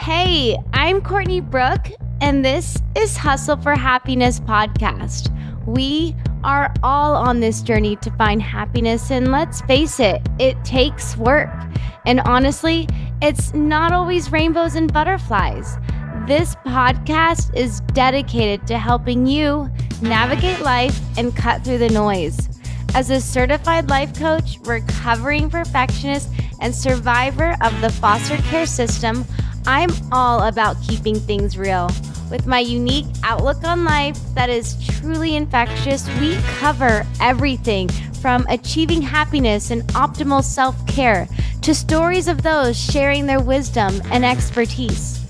Hey, I'm Courtney Brooke, and this is Hustle for Happiness podcast. We are all on this journey to find happiness, and let's face it, it takes work. And honestly, it's not always rainbows and butterflies. This podcast is dedicated to helping you navigate life and cut through the noise. As a certified life coach, recovering perfectionist, and survivor of the foster care system, I'm all about keeping things real. With my unique outlook on life that is truly infectious, we cover everything from achieving happiness and optimal self-care to stories of those sharing their wisdom and expertise.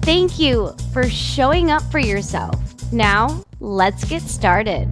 Thank you for showing up for yourself. Now, let's get started.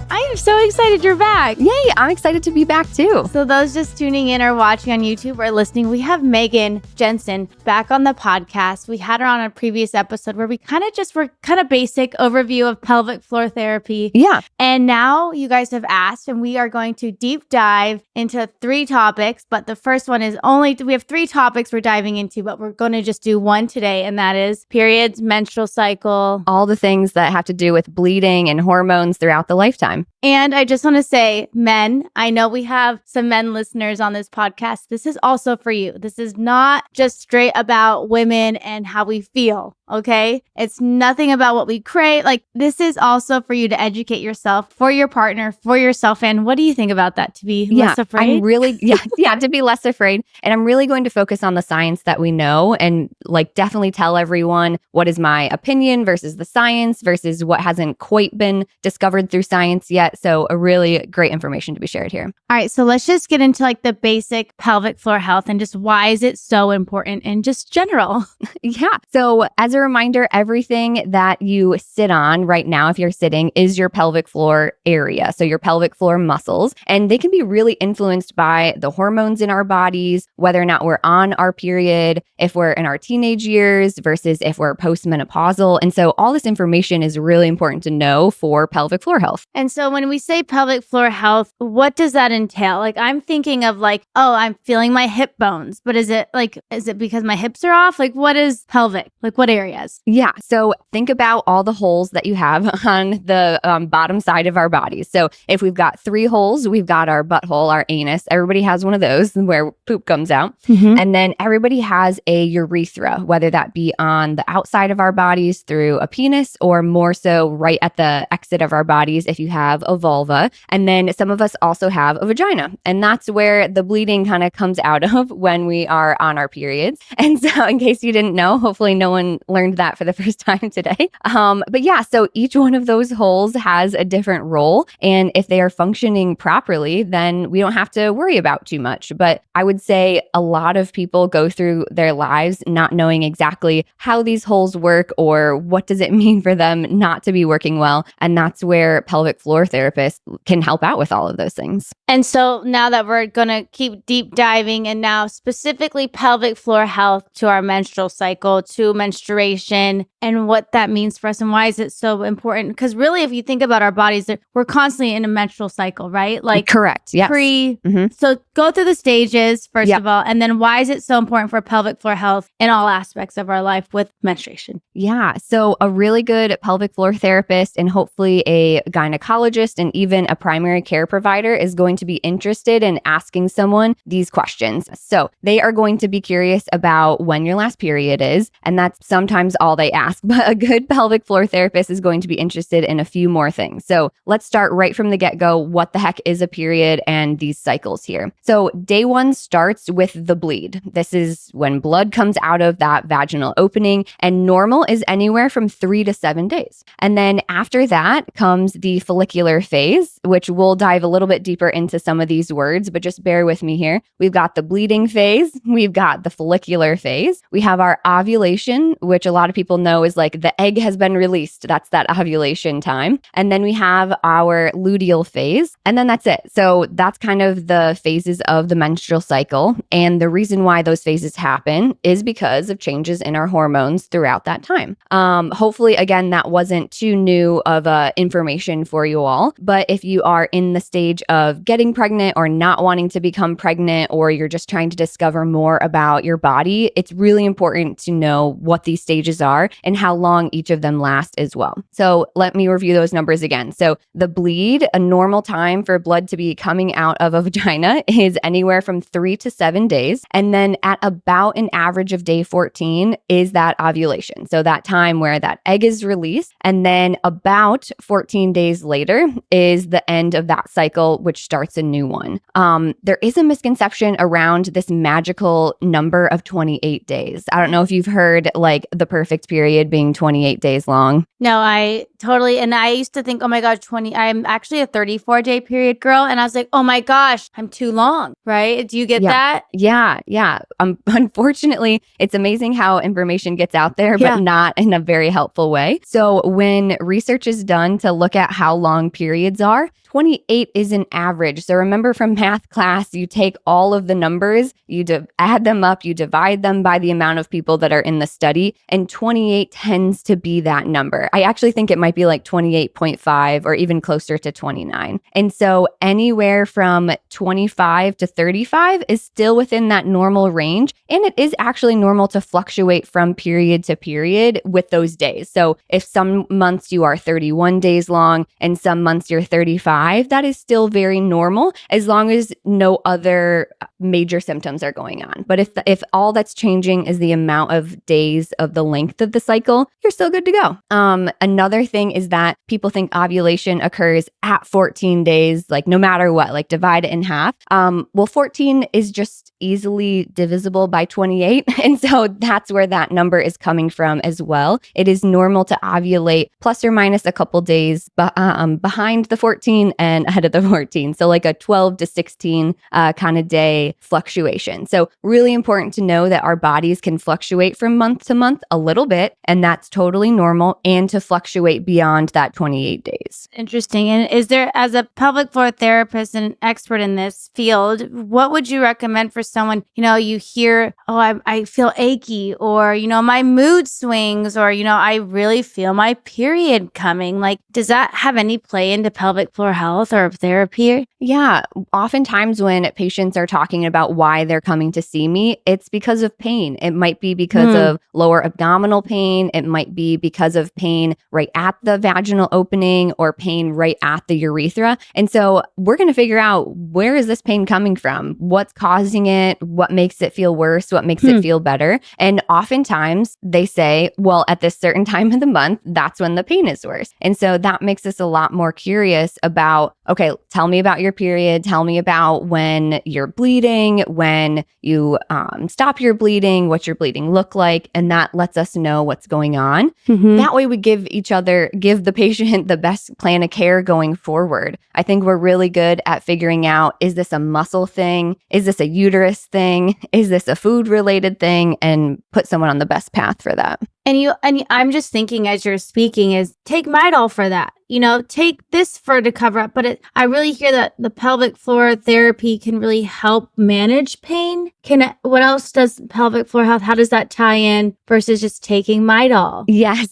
I'm so excited you're back. Yay, I'm excited to be back too. So those just tuning in or watching on YouTube or listening, we have Megan Jensen back on the podcast. We had her on a previous episode where we were basic overview of pelvic floor therapy. Yeah. And now you guys have asked, and we are going to deep dive into 3 topics. But the first one is we have 3 topics we're diving into, but we're going to just do one today. And that is periods, menstrual cycle. All the things that have to do with bleeding and hormones throughout the lifetime. And I just want to say, men, I know we have some men listeners on this podcast. This is also for you. This is not just straight about women and how we feel, okay? It's nothing about what we crave. This is also for you to educate yourself, for your partner, for yourself. And what do you think about that? To be less afraid? To be less afraid. And I'm really going to focus on the science that we know and definitely tell everyone what is my opinion versus the science versus what hasn't quite been discovered through science yet. So a really great information to be shared here. All right, so let's just get into the basic pelvic floor health and just why is it so important and just general. Yeah. So as a reminder, everything that you sit on right now, if you're sitting, is your pelvic floor area. So your pelvic floor muscles, and they can be really influenced by the hormones in our bodies, whether or not we're on our period, if we're in our teenage years versus if we're post-menopausal. And so all this information is really important to know for pelvic floor health. And so when we say pelvic floor health, what does that entail? I'm thinking of I'm feeling my hip bones, but is it because my hips are off? What is pelvic? What areas? Yeah. So think about all the holes that you have on the bottom side of our bodies. So if we've got 3 holes, we've got our butthole, our anus. Everybody has one of those where poop comes out. Mm-hmm. And then everybody has a urethra, whether that be on the outside of our bodies through a penis or more so right at the exit of our bodies if you have a vulva. And then some of us also have a vagina. And that's where the bleeding kind of comes out of when we are on our periods. And so in case you didn't know, hopefully no one learned that for the first time today. But yeah, so each one of those holes has a different role. And if they are functioning properly, then we don't have to worry about too much. But I would say a lot of people go through their lives not knowing exactly how these holes work or what does it mean for them not to be working well. And that's where pelvic floor therapists can help out with all of those things. And so now that we're going to keep deep diving and now specifically pelvic floor health to our menstrual cycle, to menstruation and what that means for us and why is it so important? Because really, if you think about our bodies, we're constantly in a menstrual cycle, right? Correct. Yes. So go through the stages, first of all, and then why is it so important for pelvic floor health in all aspects of our life with menstruation? Yeah. So a really good pelvic floor therapist and hopefully a gynecologist and even a primary care provider is going to be interested in asking someone these questions. So they are going to be curious about when your last period is, and that's sometimes all they ask. But a good pelvic floor therapist is going to be interested in a few more things. So let's start right from the get-go. What the heck is a period and these cycles here? So day 1 starts with the bleed. This is when blood comes out of that vaginal opening, and normal is anywhere from 3 to 7 days. And then after that comes the follicular phase, which we'll dive a little bit deeper into some of these words, but just bear with me here. We've got the bleeding phase, we've got the follicular phase, we have our ovulation, which which a lot of people know is like the egg has been released. That's that ovulation time. And then we have our luteal phase, and then that's it. So that's kind of the phases of the menstrual cycle. And the reason why those phases happen is because of changes in our hormones throughout that time. Hopefully, again, that wasn't too new of information for you all. But if you are in the stage of getting pregnant or not wanting to become pregnant, or you're just trying to discover more about your body, it's really important to know what these stages are and how long each of them last as well. So let me review those numbers again. So the bleed, a normal time for blood to be coming out of a vagina is anywhere from 3 to 7 days. And then at about an average of day 14 is that ovulation. So that time where that egg is released. And then about 14 days later is the end of that cycle, which starts a new one. There is a misconception around this magical number of 28 days. I don't know if you've heard like the perfect period being 28 days long. No, I totally. And I used to think, oh my gosh, I'm actually a 34-day period girl. And I was like, oh my gosh, I'm too long, right? Do you get that? Yeah. Unfortunately, it's amazing how information gets out there, but not in a very helpful way. So when research is done to look at how long periods are, 28 is an average. So remember from math class, you take all of the numbers, you add them up, you divide them by the amount of people that are in the study, and 28 tends to be that number. I actually think it might be like 28.5 or even closer to 29. And so anywhere from 25 to 35 is still within that normal range. And it is actually normal to fluctuate from period to period with those days. So if some months you are 31 days long and some months you're 35, that is still very normal as long as no other major symptoms are going on. But if all that's changing is the amount of days of the length of the cycle, you're still good to go. Another thing is that people think ovulation occurs at 14 days, like no matter what, like divide it in half. Well, 14 is just easily divisible by 28. And so that's where that number is coming from as well. It is normal to ovulate plus or minus a couple days behind the 14 and ahead of the 14. So like a 12 to 16 kind of day fluctuation. So really important to know that our bodies can fluctuate from month to month a little bit, and that's totally normal, and to fluctuate beyond that 28 days. Interesting. And is there, as a pelvic floor therapist and an expert in this field, what would you recommend for someone, you hear, oh, I feel achy, or, my mood swings, or, I really feel my period coming. Like, does that have any play into pelvic floor health or therapy? Yeah. Oftentimes when patients are talking about why they're coming to see me, it's because of pain. It might be because of lower abdominal pain. It might be because of pain right at the vaginal opening or pain right at the urethra. And so we're going to figure out, where is this pain coming from? What's causing it? What makes it feel worse? What makes it feel better? And oftentimes they say, well, at this certain time of the month, that's when the pain is worse. And so that makes us a lot more curious about, okay, tell me about your period. Tell me about when you're bleeding, when you stop your bleeding, what your bleeding look like. And that lets us know what's going on. That way we give the patient the best plan of care going forward. I think we're really good at figuring out, is this a muscle thing? Is this a uterus thing? Is this a food related thing? And put someone on the best path for that. And I'm just thinking as you're speaking is take Midol for that. Take this to cover up. But I really hear that the pelvic floor therapy can really help manage pain. What else does pelvic floor health? How does that tie in versus just taking Midol? Yes.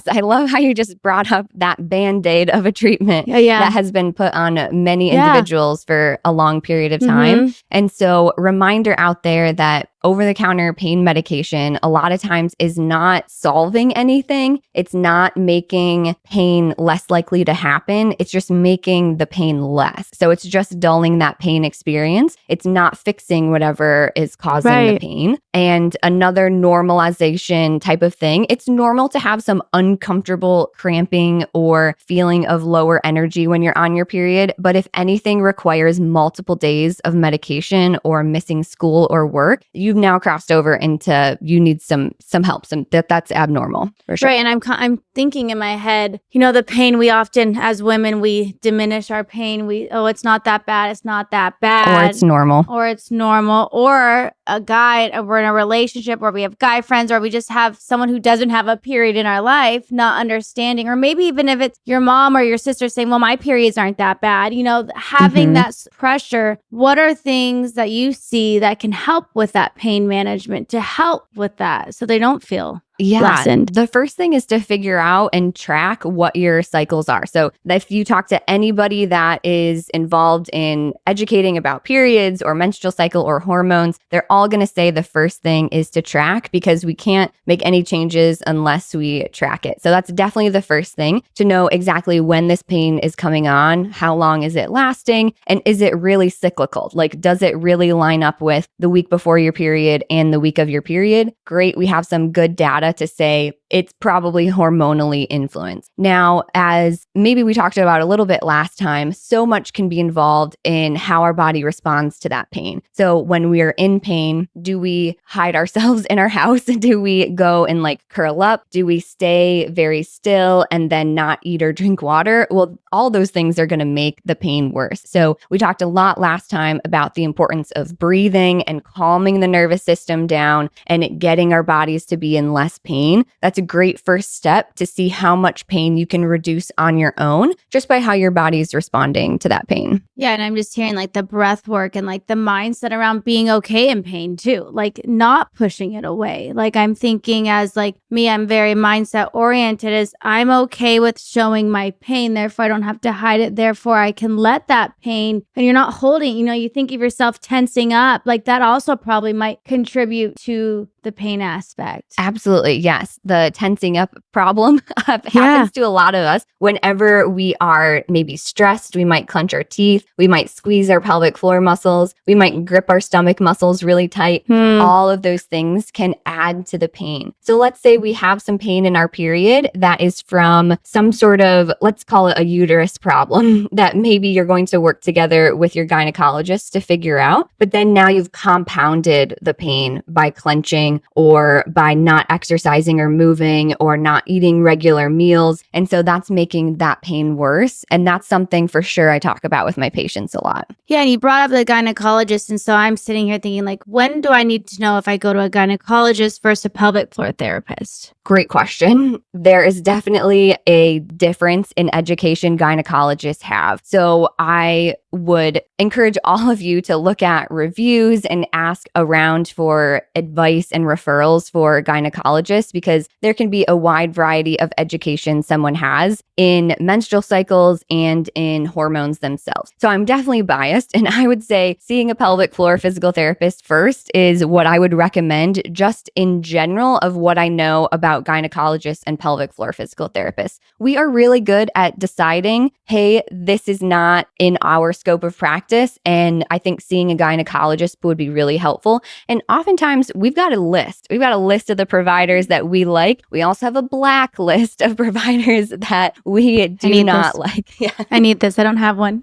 I love how you just brought up that Band-Aid of a treatment that has been put on many individuals for a long period of time. And so reminder out there that over-the-counter pain medication a lot of times is not solving anything. It's not making pain less likely to happen. It's just making the pain less. So it's just dulling that pain experience. It's not fixing whatever is causing the pain. And another normalization type of thing, it's normal to have some uncomfortable cramping or feeling of lower energy when you're on your period. But if anything requires multiple days of medication or missing school or work, you've now crossed over into you need some help. That's abnormal for sure. Right. And I'm thinking in my head, the pain, we often, as women, we diminish our pain. It's not that bad. It's not that bad. Or it's normal. Or a guy, or we're in a relationship, or we have guy friends, or we just have someone who doesn't have a period in our life, not understanding, or maybe even if it's your mom or your sister saying, well, my periods aren't that bad, having that pressure. What are things that you see that can help with that pain management to help with that so they don't feel lessened? The first thing is to figure out and track what your cycles are. So if you talk to anybody that is involved in educating about periods or menstrual cycle or hormones, they're all going to say the first thing is to track, because we can't make any changes unless we track it. So that's definitely the first thing, to know exactly when this pain is coming on, how long is it lasting, and is it really cyclical? Like, does it really line up with the week before your period and the week of your period? Great. We have some good data to say it's probably hormonally influenced. Now, as maybe we talked about a little bit last time, so much can be involved in how our body responds to that pain. So when we are in pain, do we hide ourselves in our house? Do we go and curl up? Do we stay very still and then not eat or drink water? Well, all those things are going to make the pain worse. So we talked a lot last time about the importance of breathing and calming the nervous system down and getting our bodies to be in less pain. That's a great first step to see how much pain you can reduce on your own just by how your body is responding to that pain. Yeah. And I'm just hearing the breath work and the mindset around being okay in pain too, not pushing it away. I'm thinking as me, I'm very mindset oriented, as I'm okay with showing my pain. Therefore, I don't have to hide it. Therefore, I can let that pain, and you're not holding, you think of yourself tensing up, that also probably might contribute to the pain aspect. Absolutely. Yes. The tensing up problem happens to a lot of us. Whenever we are maybe stressed, we might clench our teeth. We might squeeze our pelvic floor muscles. We might grip our stomach muscles really tight. All of those things can add to the pain. So let's say we have some pain in our period that is from some sort of, let's call it a uterus problem that maybe you're going to work together with your gynecologist to figure out. But then now you've compounded the pain by clenching or by not exercising or moving or not eating regular meals. And so that's making that pain worse. And that's something for sure I talk about with my patients a lot. Yeah. And you brought up the gynecologist. And so I'm sitting here thinking, when do I need to know if I go to a gynecologist versus a pelvic floor therapist? Great question. There is definitely a difference in education gynecologists have. So I would encourage all of you to look at reviews and ask around for advice and referrals for gynecologists, because there can be a wide variety of education someone has in menstrual cycles and in hormones themselves. So I'm definitely biased, and I would say seeing a pelvic floor physical therapist first is what I would recommend, just in general of what I know about gynecologists and pelvic floor physical therapists. We are really good at deciding, hey, this is not in our scope of practice, and I think seeing a gynecologist would be really helpful. And oftentimes we've got a list. We've got a list of the providers that we like. We also have a blacklist of providers that we do not like. Yeah. I need this. I don't have one.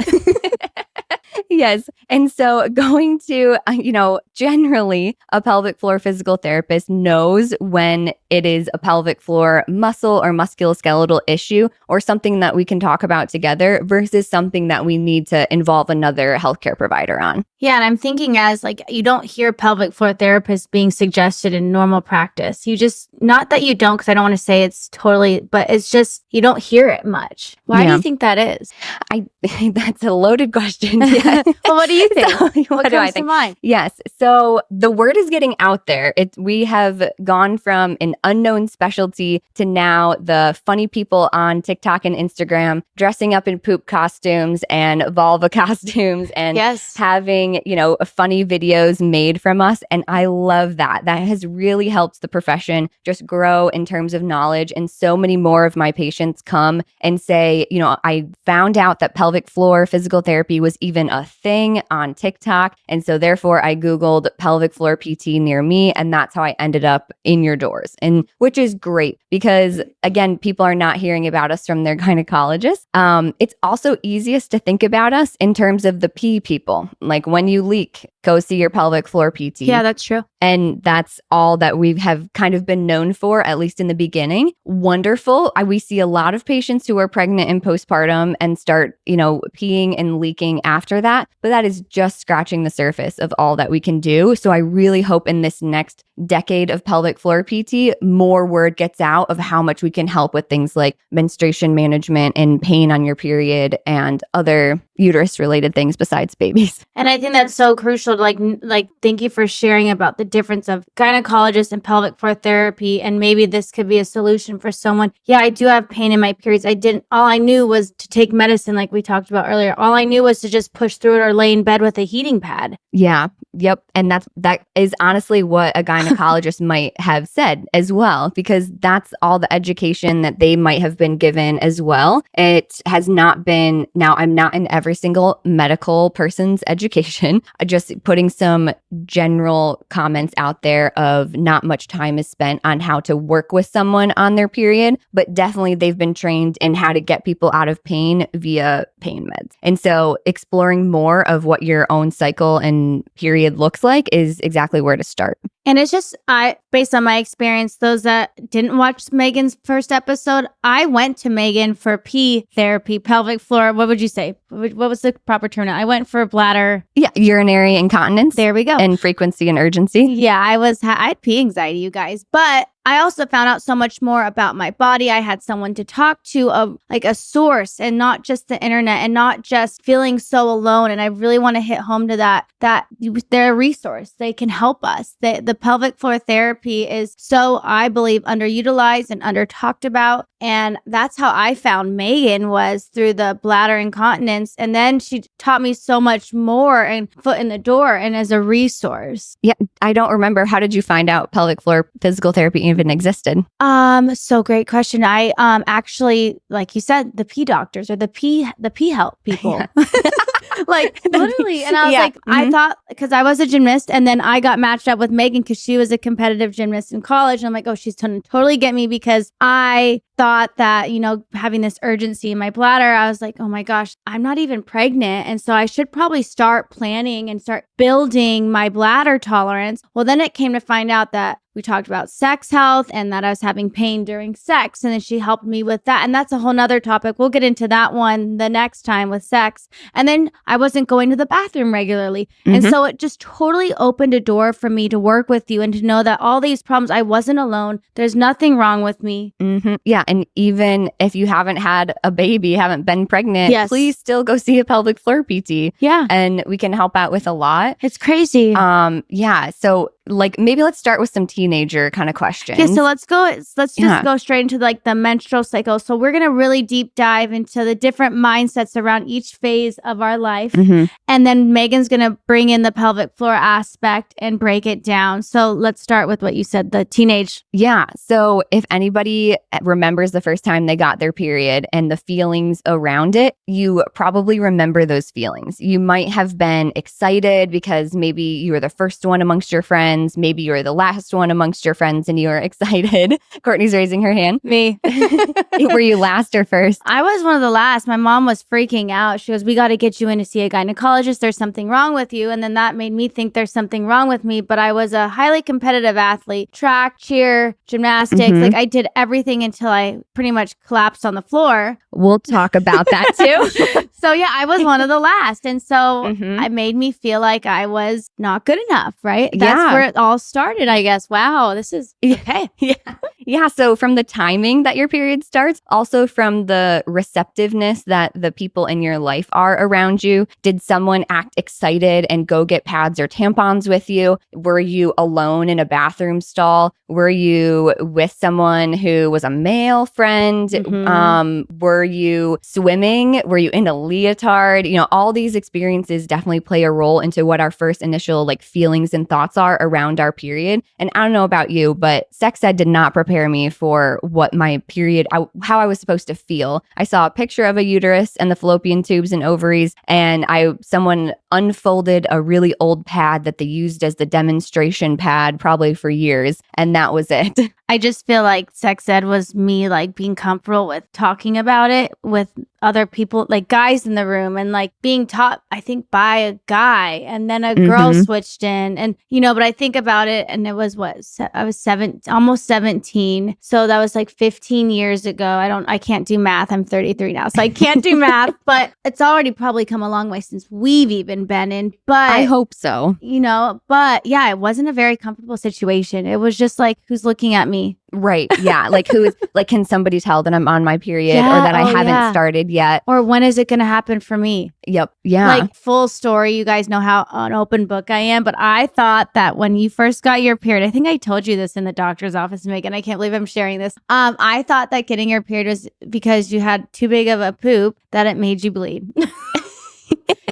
Yes. And so going to, generally a pelvic floor physical therapist knows when it is a pelvic floor muscle or musculoskeletal issue or something that we can talk about together versus something that we need to involve another healthcare provider on. Yeah. And I'm thinking as you don't hear pelvic floor therapists being suggested in normal practice. You just, not that you don't, because I don't want to say it's totally, but it's just, you don't hear it much. Why do you think that is? That's a loaded question. Yeah. Well, what do you think? So, what comes to mind? Yes. So the word is getting out there. We have gone from an unknown specialty to now the funny people on TikTok and Instagram dressing up in poop costumes and vulva costumes and having, funny videos made from us. And I love that. That has really helped the profession just grow in terms of knowledge. And so many more of my patients come and say, I found out that pelvic floor physical therapy was even a thing on TikTok. And so therefore I Googled pelvic floor PT near me. And that's how I ended up in your doors. And which is great because again, people are not hearing about us from their gynecologist. It's also easiest to think about us in terms of the P people. Like when when you leak, go see your pelvic floor PT. Yeah, that's true. And that's all that we have kind of been known for, at least in the beginning. Wonderful. We see a lot of patients who are pregnant and postpartum and start, peeing and leaking after that. But that is just scratching the surface of all that we can do. So I really hope in this next decade of pelvic floor PT, more word gets out of how much we can help with things like menstruation management and pain on your period and other uterus related things besides babies. And I think that's so crucial to like thank you for sharing about the difference of gynecologist and pelvic floor therapy. And maybe this could be a solution for someone. Yeah, I do have pain in my periods. All I knew was to take medicine like we talked about earlier. All I knew was to just push through it or lay in bed with a heating pad. Yeah. Yep. And that is honestly what a gynecologist might have said as well, because that's all the education that they might have been given as well. It has not been, now I'm not in every single medical person's education, just putting some general comments out there of not much time is spent on how to work with someone on their period, but definitely they've been trained in how to get people out of pain via pain meds. And so exploring more of what your own cycle and period looks like is exactly where to start. And it's just, based on my experience, those that didn't watch Megan's first episode, I went to Megan for pee therapy, pelvic floor. What would you say? What was the proper term? I went for bladder. Yeah, urinary incontinence. There we go. And frequency and urgency. Yeah, I had pee anxiety, you guys. But I also found out so much more about my body. I had someone to talk to, like a source, and not just the internet, and not just feeling so alone. And I really want to hit home to that they're a resource. They can help us. The pelvic floor therapy is so, I believe, underutilized and under talked about. And that's how I found Megan, was through the bladder incontinence. And then she taught me so much more and foot in the door and as a resource. Yeah, I don't remember. How did you find out pelvic floor physical therapy even existed? So great question. I actually, like you said, the pee doctors or the pee help people. Like literally. And I was like, I thought, because I was a gymnast, and then I got matched up with Megan because she was a competitive gymnast in college. And I'm like, oh, she's going to totally get me, because I thought that, having this urgency in my bladder, I was like, oh my gosh, I'm not even pregnant. And so I should probably start planning and start building my bladder tolerance. Well, then it came to find out that we talked about sex health and that I was having pain during sex. And then she helped me with that. And that's a whole nother topic. We'll get into that one the next time with sex. And then I wasn't going to the bathroom regularly. Mm-hmm. And so it just totally opened a door for me to work with you and to know that all these problems, I wasn't alone. There's nothing wrong with me. Mm-hmm. Yeah. And even if you haven't had a baby, haven't been pregnant, please still go see a pelvic floor PT. Yeah. And we can help out with a lot. It's crazy. Yeah. So maybe let's start with some teenager kind of questions. Yeah, so let's just go straight into the menstrual cycle. So we're going to really deep dive into the different mindsets around each phase of our life. Mm-hmm. And then Megan's going to bring in the pelvic floor aspect and break it down. So let's start with what you said, the teenage. Yeah. So if anybody remembers the first time they got their period and the feelings around it, you probably remember those feelings. You might have been excited because maybe you were the first one amongst your friends. Maybe you were the last one amongst your friends and you were excited. Courtney's raising her hand. Me. Were you last or first? I was one of the last. My mom was freaking out. She goes, we got to get you in to see a gynecologist. There's something wrong with you. And then that made me think there's something wrong with me. But I was a highly competitive athlete, track, cheer, gymnastics. Mm-hmm. I did everything until I pretty much collapsed on the floor. We'll talk about that too. So yeah, I was one of the last. And so it made me feel like I was not good enough, right? That's where it all started, I guess. Wow, this is okay. Yeah. So from the timing that your period starts, also from the receptiveness that the people in your life are around you. Did someone act excited and go get pads or tampons with you? Were you alone in a bathroom stall? Were you with someone who was a male friend? Mm-hmm. Were you swimming? Were you in a leotard? All these experiences definitely play a role into what our first initial feelings and thoughts are around our period. And I don't know about you, but sex ed did not prepare me for what my period, how I was supposed to feel. I saw a picture of a uterus and the fallopian tubes and ovaries, and someone unfolded a really old pad that they used as the demonstration pad probably for years. And that was it. I just feel like sex ed was me like being comfortable with talking about it with other people, like guys in the room, and like being taught, I think, by a guy, and then a girl switched in, and but I think about it, and it was I was almost 17, so that was like 15 years ago. I can't do math. I'm 33 now, so I can't do math, but it's already probably come a long way since we've even been in. But I hope so. But yeah, it wasn't a very comfortable situation. It was just like, who's looking at me? Right. Yeah. Like who is like, can somebody tell that I'm on my period or that I haven't started yet? Or when is it going to happen for me? Yep. Yeah. Like full story. You guys know how an open book I am, but I thought that when you first got your period, I think I told you this in the doctor's office, Megan. I can't believe I'm sharing this. I thought that getting your period was because you had too big of a poop that it made you bleed.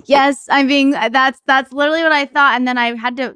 Yes, that's literally what I thought. And then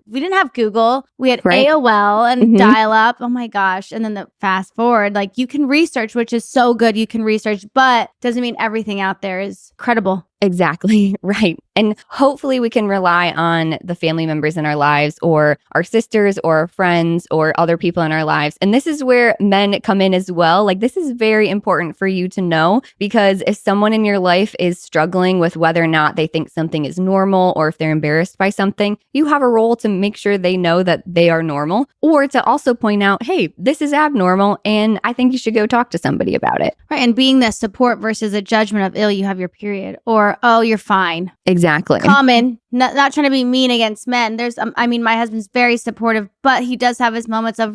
we didn't have Google. We had AOL and dial up. Oh my gosh. And then the fast forward, like you can research, which is so good. You can research, but doesn't mean everything out there is credible. Exactly. Right. And hopefully we can rely on the family members in our lives or our sisters or our friends or other people in our lives. And this is where men come in as well. Like this is very important for you to know, because if someone in your life is struggling with whether or not they think something is normal or if they're embarrassed by something, you have a role to make sure they know that they are normal, or to also point out, hey, this is abnormal and I think you should go talk to somebody about it. Right. And being the support versus a judgment of, you have your period, or, oh, you're fine. Exactly. Common. Not trying to be mean against men. My husband's very supportive, but he does have his moments of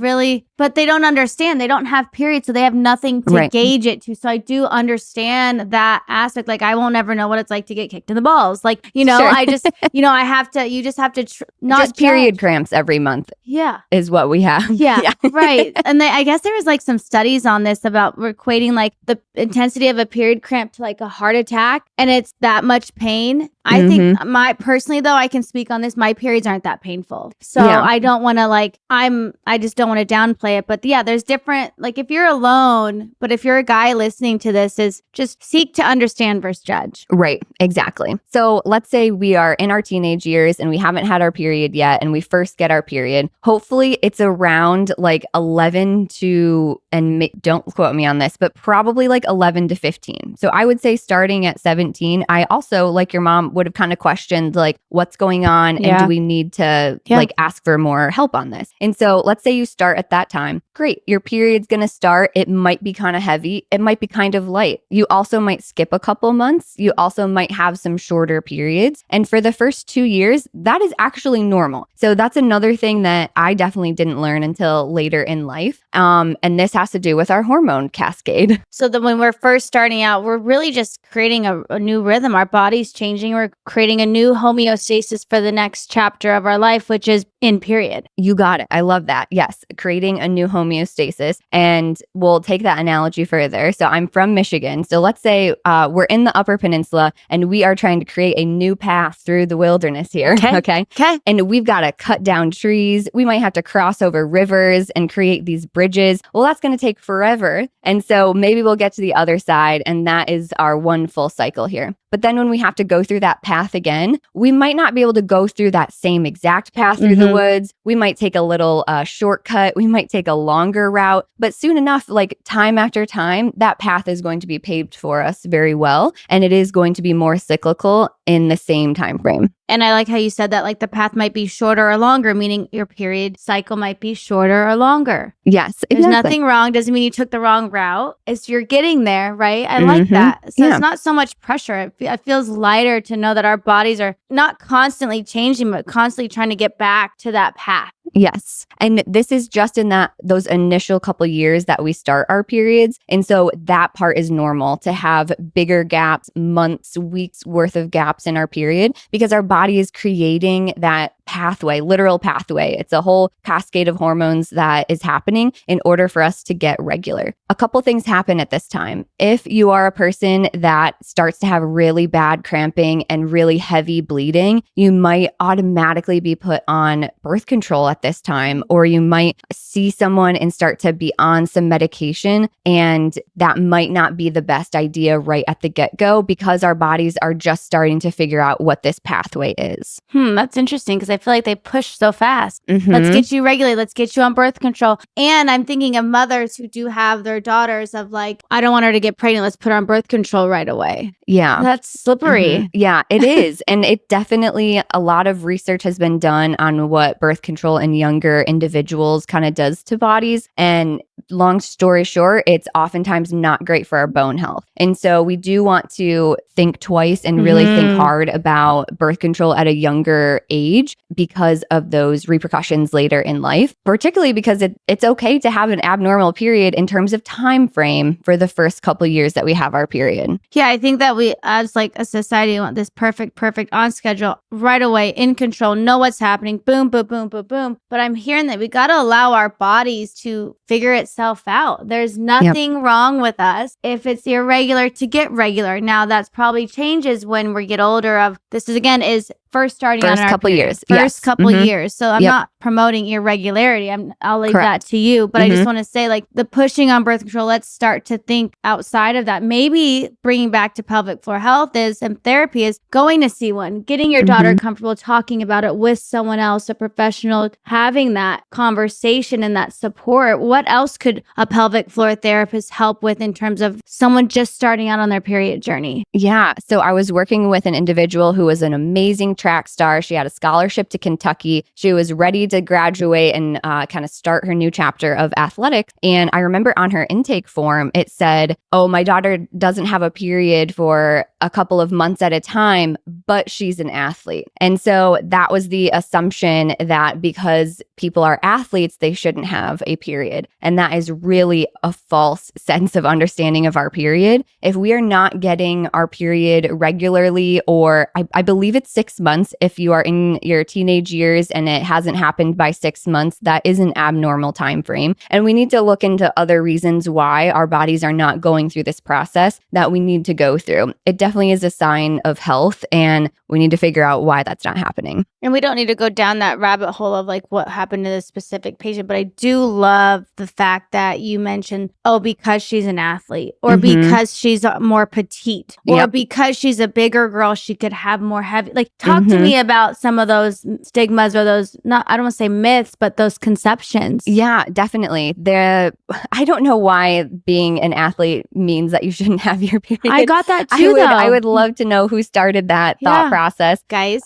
but they don't understand. They don't have periods, so they have nothing to gauge it to. So I do understand that aspect. Like I won't ever know what it's like to get kicked in the balls. Like, sure. I just, I have to, you just have to not just period cramps every month. Yeah. Is what we have. Yeah. Right. And I guess there was like some studies on this about equating like the intensity of a period cramp to like a heart attack, and it's that much pain. I think personally though, I can speak on this. My periods aren't that painful. So I don't want to I just don't want to downplay it. But yeah, there's different, like if you're alone, but if you're a guy listening to this, is just seek to understand versus judge. Right. Exactly. So let's say we are in our teenage years and we haven't had our period yet, and we first get our period. Hopefully it's around like 11 to, and don't quote me on this, but probably like 11 to 15. So I would say starting at 17, I also, like your mom, would have kind of questioned like what's going on and do we need to like ask for more help on this. And so let's say you start at that time. Great. Your period's going to start. It might be kind of heavy. It might be kind of light. You also might skip a couple months. You also might have some shorter periods. And for the first 2 years, that is actually normal. So that's another thing that I definitely didn't learn until later in life. And this has to do with our hormone cascade. So that when we're first starting out, we're really just creating a new rhythm. Our body's changing. We're creating a new homeostasis for the next chapter of our life, which is in period. You got it. I love that. Yes. Creating a new homeostasis. And we'll take that analogy further. So I'm from Michigan. So let's say we're in the Upper Peninsula and we are trying to create a new path through the wilderness here. Okay. And we've got to cut down trees. We might have to cross over rivers and create these bridges. Well, that's going to take forever. And so maybe we'll get to the other side, and that is our one full cycle here. But then when we have to go through that path again, we might not be able to go through that same exact path through the woods. We might take a little shortcut. We might take a longer route. But soon enough, like time after time, that path is going to be paved for us very well. And it is going to be more cyclical in the same time frame. And I like how you said that, like the path might be shorter or longer, meaning your period cycle might be shorter or longer. Yes, exactly. There's nothing wrong. Doesn't mean you took the wrong route. It's you're getting there, right? I like that. So it's not so much pressure. It feels lighter to know that our bodies are not constantly changing, but constantly trying to get back to that path. Yes. And this is just in those initial couple years that we start our periods. And so that part is normal to have bigger gaps, months, weeks worth of gaps in our period, because our body is creating that pathway, literal pathway. It's a whole cascade of hormones that is happening in order for us to get regular. A couple things happen at this time. If you are a person that starts to have really bad cramping and really heavy bleeding, you might automatically be put on birth control at this time, or you might see someone and start to be on some medication, and that might not be the best idea right at the get-go, because our bodies are just starting to figure out what this pathway is. That's interesting, because I feel like they push so fast. Let's get you regulated. Let's get you on birth control. And I'm thinking of mothers who do have their daughters of like, I don't want her to get pregnant. Let's put her on birth control right away. Yeah. That's slippery. Yeah, it is. And it definitely, a lot of research has been done on what birth control in younger individuals kind of does to bodies. And long story short, it's oftentimes not great for our bone health. And so we do want to think twice and really think hard about birth control at a younger age because of those repercussions later in life, particularly because it's okay to have an abnormal period in terms of time frame for the first couple of years that we have our period. Yeah, I think that we, as like a society, want this perfect on schedule, right away, in control, know what's happening, boom, boom, boom, boom, boom. But I'm hearing that we got to allow our bodies to figure itself out. There's nothing wrong with us if it's irregular to get regular. Now, that's probably changes when we get older. Of this is first starting on our couple years. First couple years. So I'm not promoting irregularity. I'll leave that to you. But I just want to say, like, the pushing on birth control, let's start to think outside of that. Maybe bringing back to pelvic floor health and therapy is going to see one, getting your daughter comfortable talking about it with someone else, a professional, having that conversation and that support. What else could a pelvic floor therapist help with in terms of someone just starting out on their period journey? Yeah. So I was working with an individual who was an amazing track star. She had a scholarship to Kentucky. She was ready to graduate and kind of start her new chapter of athletics. And I remember on her intake form, it said, oh, my daughter doesn't have a period for a couple of months at a time, but she's an athlete. And so that was the assumption that because people are athletes, they shouldn't have a period. And that is really a false sense of understanding of our period. If we are not getting our period regularly, or I believe it's 6 months, if you are in your teenage years and it hasn't happened by 6 months, that is an abnormal time frame. And we need to look into other reasons why our bodies are not going through this process that we need to go through. It definitely is a sign of health, and we need to figure out why that's not happening. And we don't need to go down that rabbit hole of like what happened to this specific patient, but I do love the fact that you mentioned, oh, because she's an athlete, or because she's more petite, or because she's a bigger girl, she could have more heavy. Like, talk to me about some of those stigmas or those, not, I don't want to say myths, but those conceptions. Yeah, definitely. I don't know why being an athlete means that you shouldn't have your period. I got that too, I would love to know who started that thought process. Guys,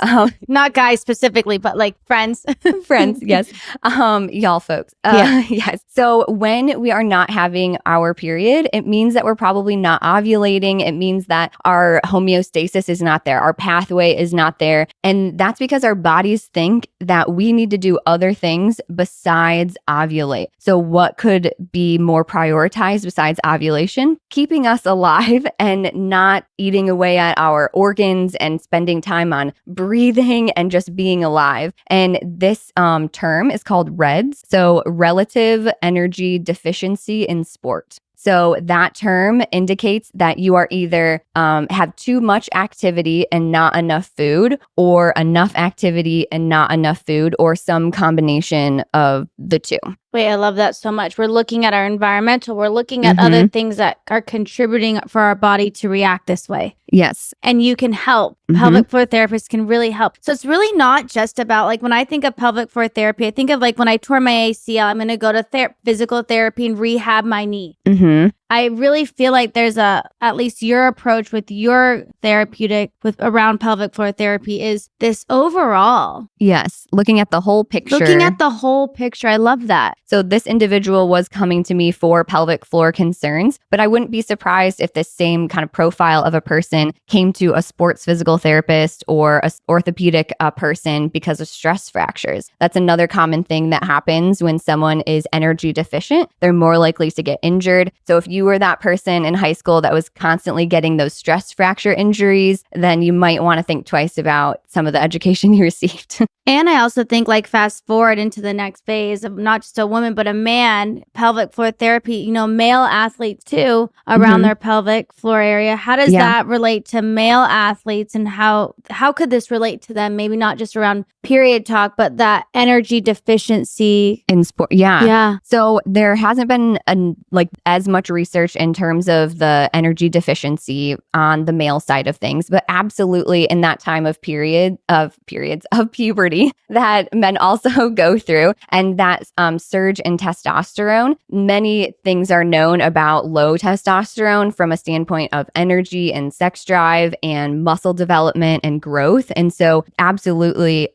not guys specifically, but like friends. Friends, yes. Y'all folks. Yes. So when we are not having our period, it means that we're probably not ovulating. It means that our homeostasis is not there. Our pathway is not there. And that's because our bodies think that we need to do other things besides ovulate. So what could be more prioritized besides ovulation? Keeping us alive and not eating away at our organs and spending time on breathing and just being alive. And this term is called REDS, so relative energy deficiency in sport. So that term indicates that you are either have too much activity and not enough food, or enough activity and not enough food, or some combination of the two. Wait, I love that so much. We're looking at our environmental. We're looking at other things that are contributing for our body to react this way. Yes. And you can help. Pelvic floor therapists can really help. So it's really not just about, like, when I think of pelvic floor therapy, I think of like when I tore my ACL, I'm going to go to physical therapy and rehab my knee. I really feel like there's at least your approach with your therapeutic around pelvic floor therapy is this overall. Yes. Looking at the whole picture. I love that. So this individual was coming to me for pelvic floor concerns, but I wouldn't be surprised if the same kind of profile of a person came to a sports physical therapist or a orthopedic person because of stress fractures. That's another common thing that happens when someone is energy deficient. They're more likely to get injured. So if you were that person in high school that was constantly getting those stress fracture injuries, then you might want to think twice about some of the education you received. And I also think, like, fast forward into the next phase of not just a woman, but a man, pelvic floor therapy, male athletes too, around their pelvic floor area. How does that relate to male athletes, and how could this relate to them? Maybe not just around period talk, but that energy deficiency in sport. Yeah. So there hasn't been as much research research in terms of the energy deficiency on the male side of things, but absolutely in that time of periods of puberty that men also go through, and that surge in testosterone. Many things are known about low testosterone from a standpoint of energy and sex drive and muscle development and growth. And so absolutely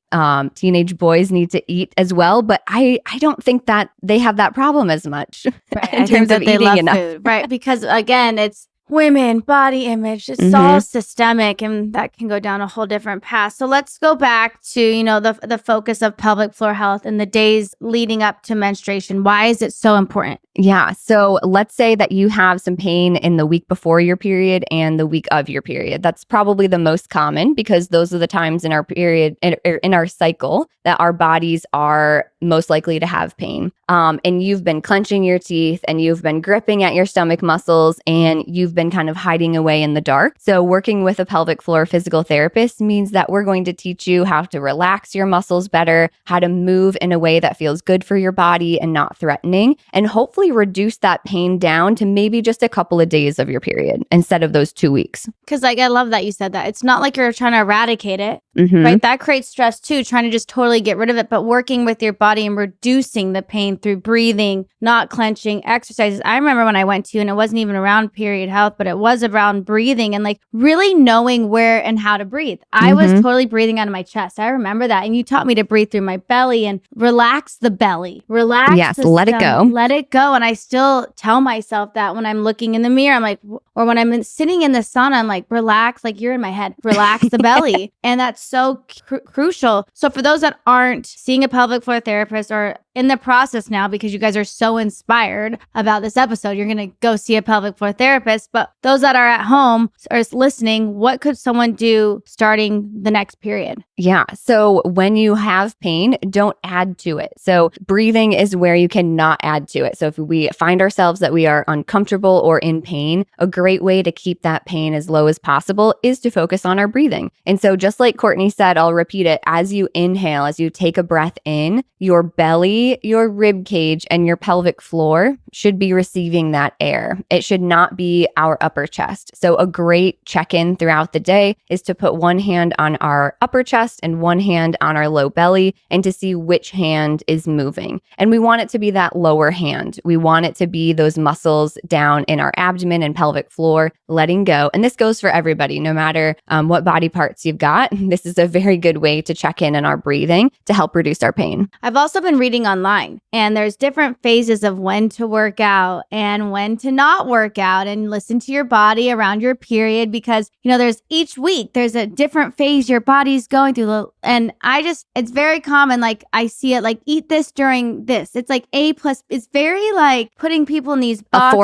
teenage boys need to eat as well, but I don't think that they have that problem as much in terms of eating enough. Food, right? Because again, it's women, body image, it's all systemic, and that can go down a whole different path. So let's go back to, the focus of pelvic floor health and the days leading up to menstruation. Why is it so important? Yeah. So let's say that you have some pain in the week before your period and the week of your period. That's probably the most common because those are the times in our period, in our cycle, that our bodies are most likely to have pain. And you've been clenching your teeth and you've been gripping at your stomach muscles and you've been kind of hiding away in the dark. So working with a pelvic floor physical therapist means that we're going to teach you how to relax your muscles better, how to move in a way that feels good for your body and not threatening, and hopefully reduce that pain down to maybe just a couple of days of your period instead of those 2 weeks. Because I love that you said that. It's not like you're trying to eradicate it, right? That creates stress too, trying to just totally get rid of it, but working with your body and reducing the pain through breathing, not clenching, exercises. I remember when I went to, and it wasn't even around period health, but it was around breathing and like really knowing where and how to breathe. I was totally breathing out of my chest. I remember that. And you taught me to breathe through my belly and relax the belly, relax let it go. Let it go. And I still tell myself that when I'm looking in the mirror, I'm like, or when I'm sitting in the sauna, I'm like, relax, like you're in my head, relax the belly. And that's so crucial. So for those that aren't seeing a pelvic floor therapist or in the process now, because you guys are so inspired about this episode, you're going to go see a pelvic floor therapist. But those that are at home or listening, what could someone do starting the next period? Yeah. So when you have pain, don't add to it. So breathing is where you cannot add to it. So if we find ourselves that we are uncomfortable or in pain, a great way to keep that pain as low as possible is to focus on our breathing. And so just like Courtney said, I'll repeat it, as you inhale, as you take a breath in, your belly, your rib cage, and your pelvic floor should be receiving that air. It should not be our upper chest. So a great check-in throughout the day is to put one hand on our upper chest and one hand on our low belly and to see which hand is moving. And we want it to be that lower hand. We want it to be those muscles down in our abdomen and pelvic floor, letting go. And this goes for everybody, no matter what body parts you've got. This is a very good way to check in our breathing to help reduce our pain. I've also been reading online, and there's different phases of when to work out and when to not work out, and listen to your body around your period, because there's each week there's a different phase your body's going through. And it's very common, like I see it, like eat this during this. It's like A plus, it's very like putting people in these boxes, a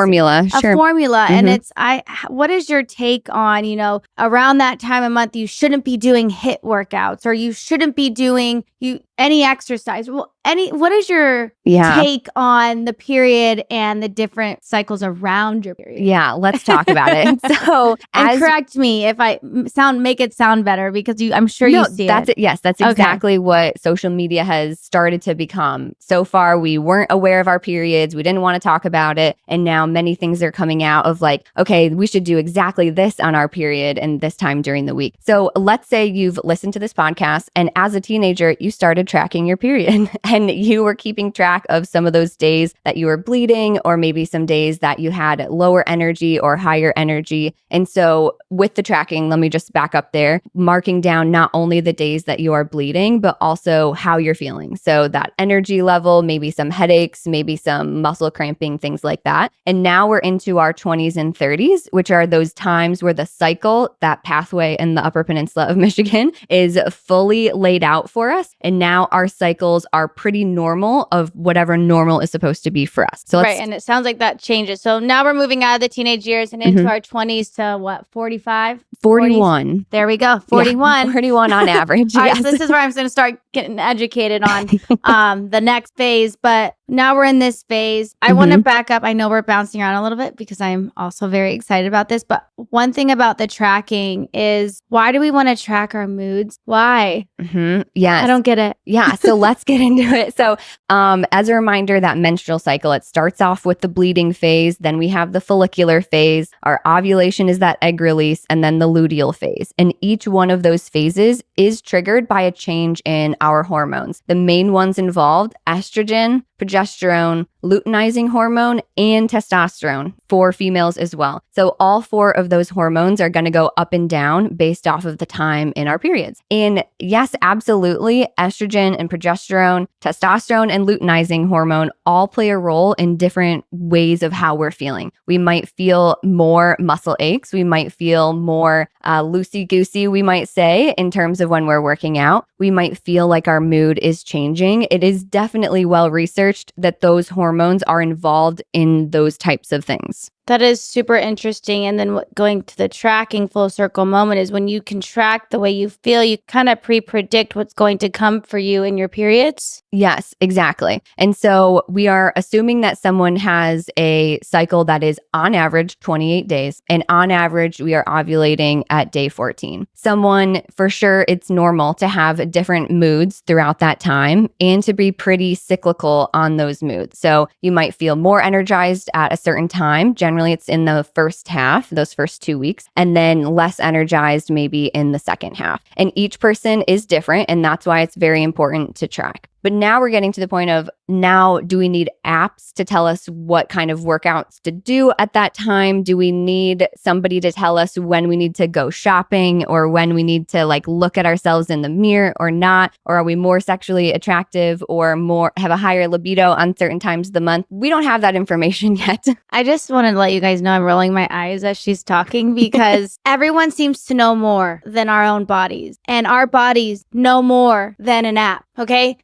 formula. And what is your take on, around that time of month, you shouldn't be doing HIIT workouts, or you shouldn't be doing any exercise? What is your take on the period and the different cycles around your period? Yeah, let's talk about it. So, and correct me if I make it sound better, because I'm sure you see it. Yes, that's exactly what social media has started to become. So far, we weren't aware of our periods. We didn't want to talk about it. And now many things are coming out of like, okay, we should do exactly this on our period and this time during the week. So let's say you've listened to this podcast and as a teenager, you started tracking your period and you were keeping track of some of those days that you were bleeding, or maybe some days that you had lower energy or higher energy. And so with the tracking, let me just back up there, marking down not only the days that you are bleeding, but also how you're feeling. So that energy level, maybe some headaches, maybe some muscle cramping, things like that. And now we're into our 20s and 30s, which are those times where the cycle, that pathway in the Upper Peninsula of Michigan, is fully laid out for us. And now our cycles are pretty normal of whatever normal is supposed to be for us. So right. And it sounds like that changes. So now we're moving out of the teenage years and into our 20s to what, 45? 41. 40s? There we go. 41. Yeah, 41 on average. All right, so this is where I'm going to start getting educated on the next phase. But now we're in this phase. I want to back up. I know we're bouncing around a little bit because I'm also very excited about this. But one thing about the tracking is, why do we want to track our moods? Why? Yes. I don't get it. Yeah. So let's get into it. So as a reminder, that menstrual cycle, it starts off with the bleeding phase. Then we have the follicular phase. Our ovulation is that egg release, and then the luteal phase. And each one of those phases is triggered by a change in our hormones. The main ones involved: estrogen, progesterone, luteinizing hormone, and testosterone for females as well. So all 4 of those hormones are going to go up and down based off of the time in our periods. And yes, absolutely, estrogen and progesterone, testosterone, and luteinizing hormone all play a role in different ways of how we're feeling. We might feel more muscle aches. We might feel more loosey-goosey, we might say, in terms of when we're working out. We might feel like our mood is changing. It is definitely well researched that those hormones are involved in those types of things. That is super interesting. And then going to the tracking full circle moment is when you can track the way you feel, you kind of pre-predict what's going to come for you in your periods. Yes, exactly. And so we are assuming that someone has a cycle that is on average 28 days. And on average, we are ovulating at day 14. Someone, for sure, it's normal to have different moods throughout that time and to be pretty cyclical on those moods. So you might feel more energized at a certain time. Generally, it's in the first half, those first 2 weeks, and then less energized maybe in the second half. And each person is different, and that's why it's very important to track. But now we're getting to the point of, now do we need apps to tell us what kind of workouts to do at that time? Do we need somebody to tell us when we need to go shopping, or when we need to look at ourselves in the mirror or not? Or are we more sexually attractive or more have a higher libido on certain times of the month? We don't have that information yet. I just want to let you guys know I'm rolling my eyes as she's talking because everyone seems to know more than our own bodies, and our bodies know more than an app. Okay.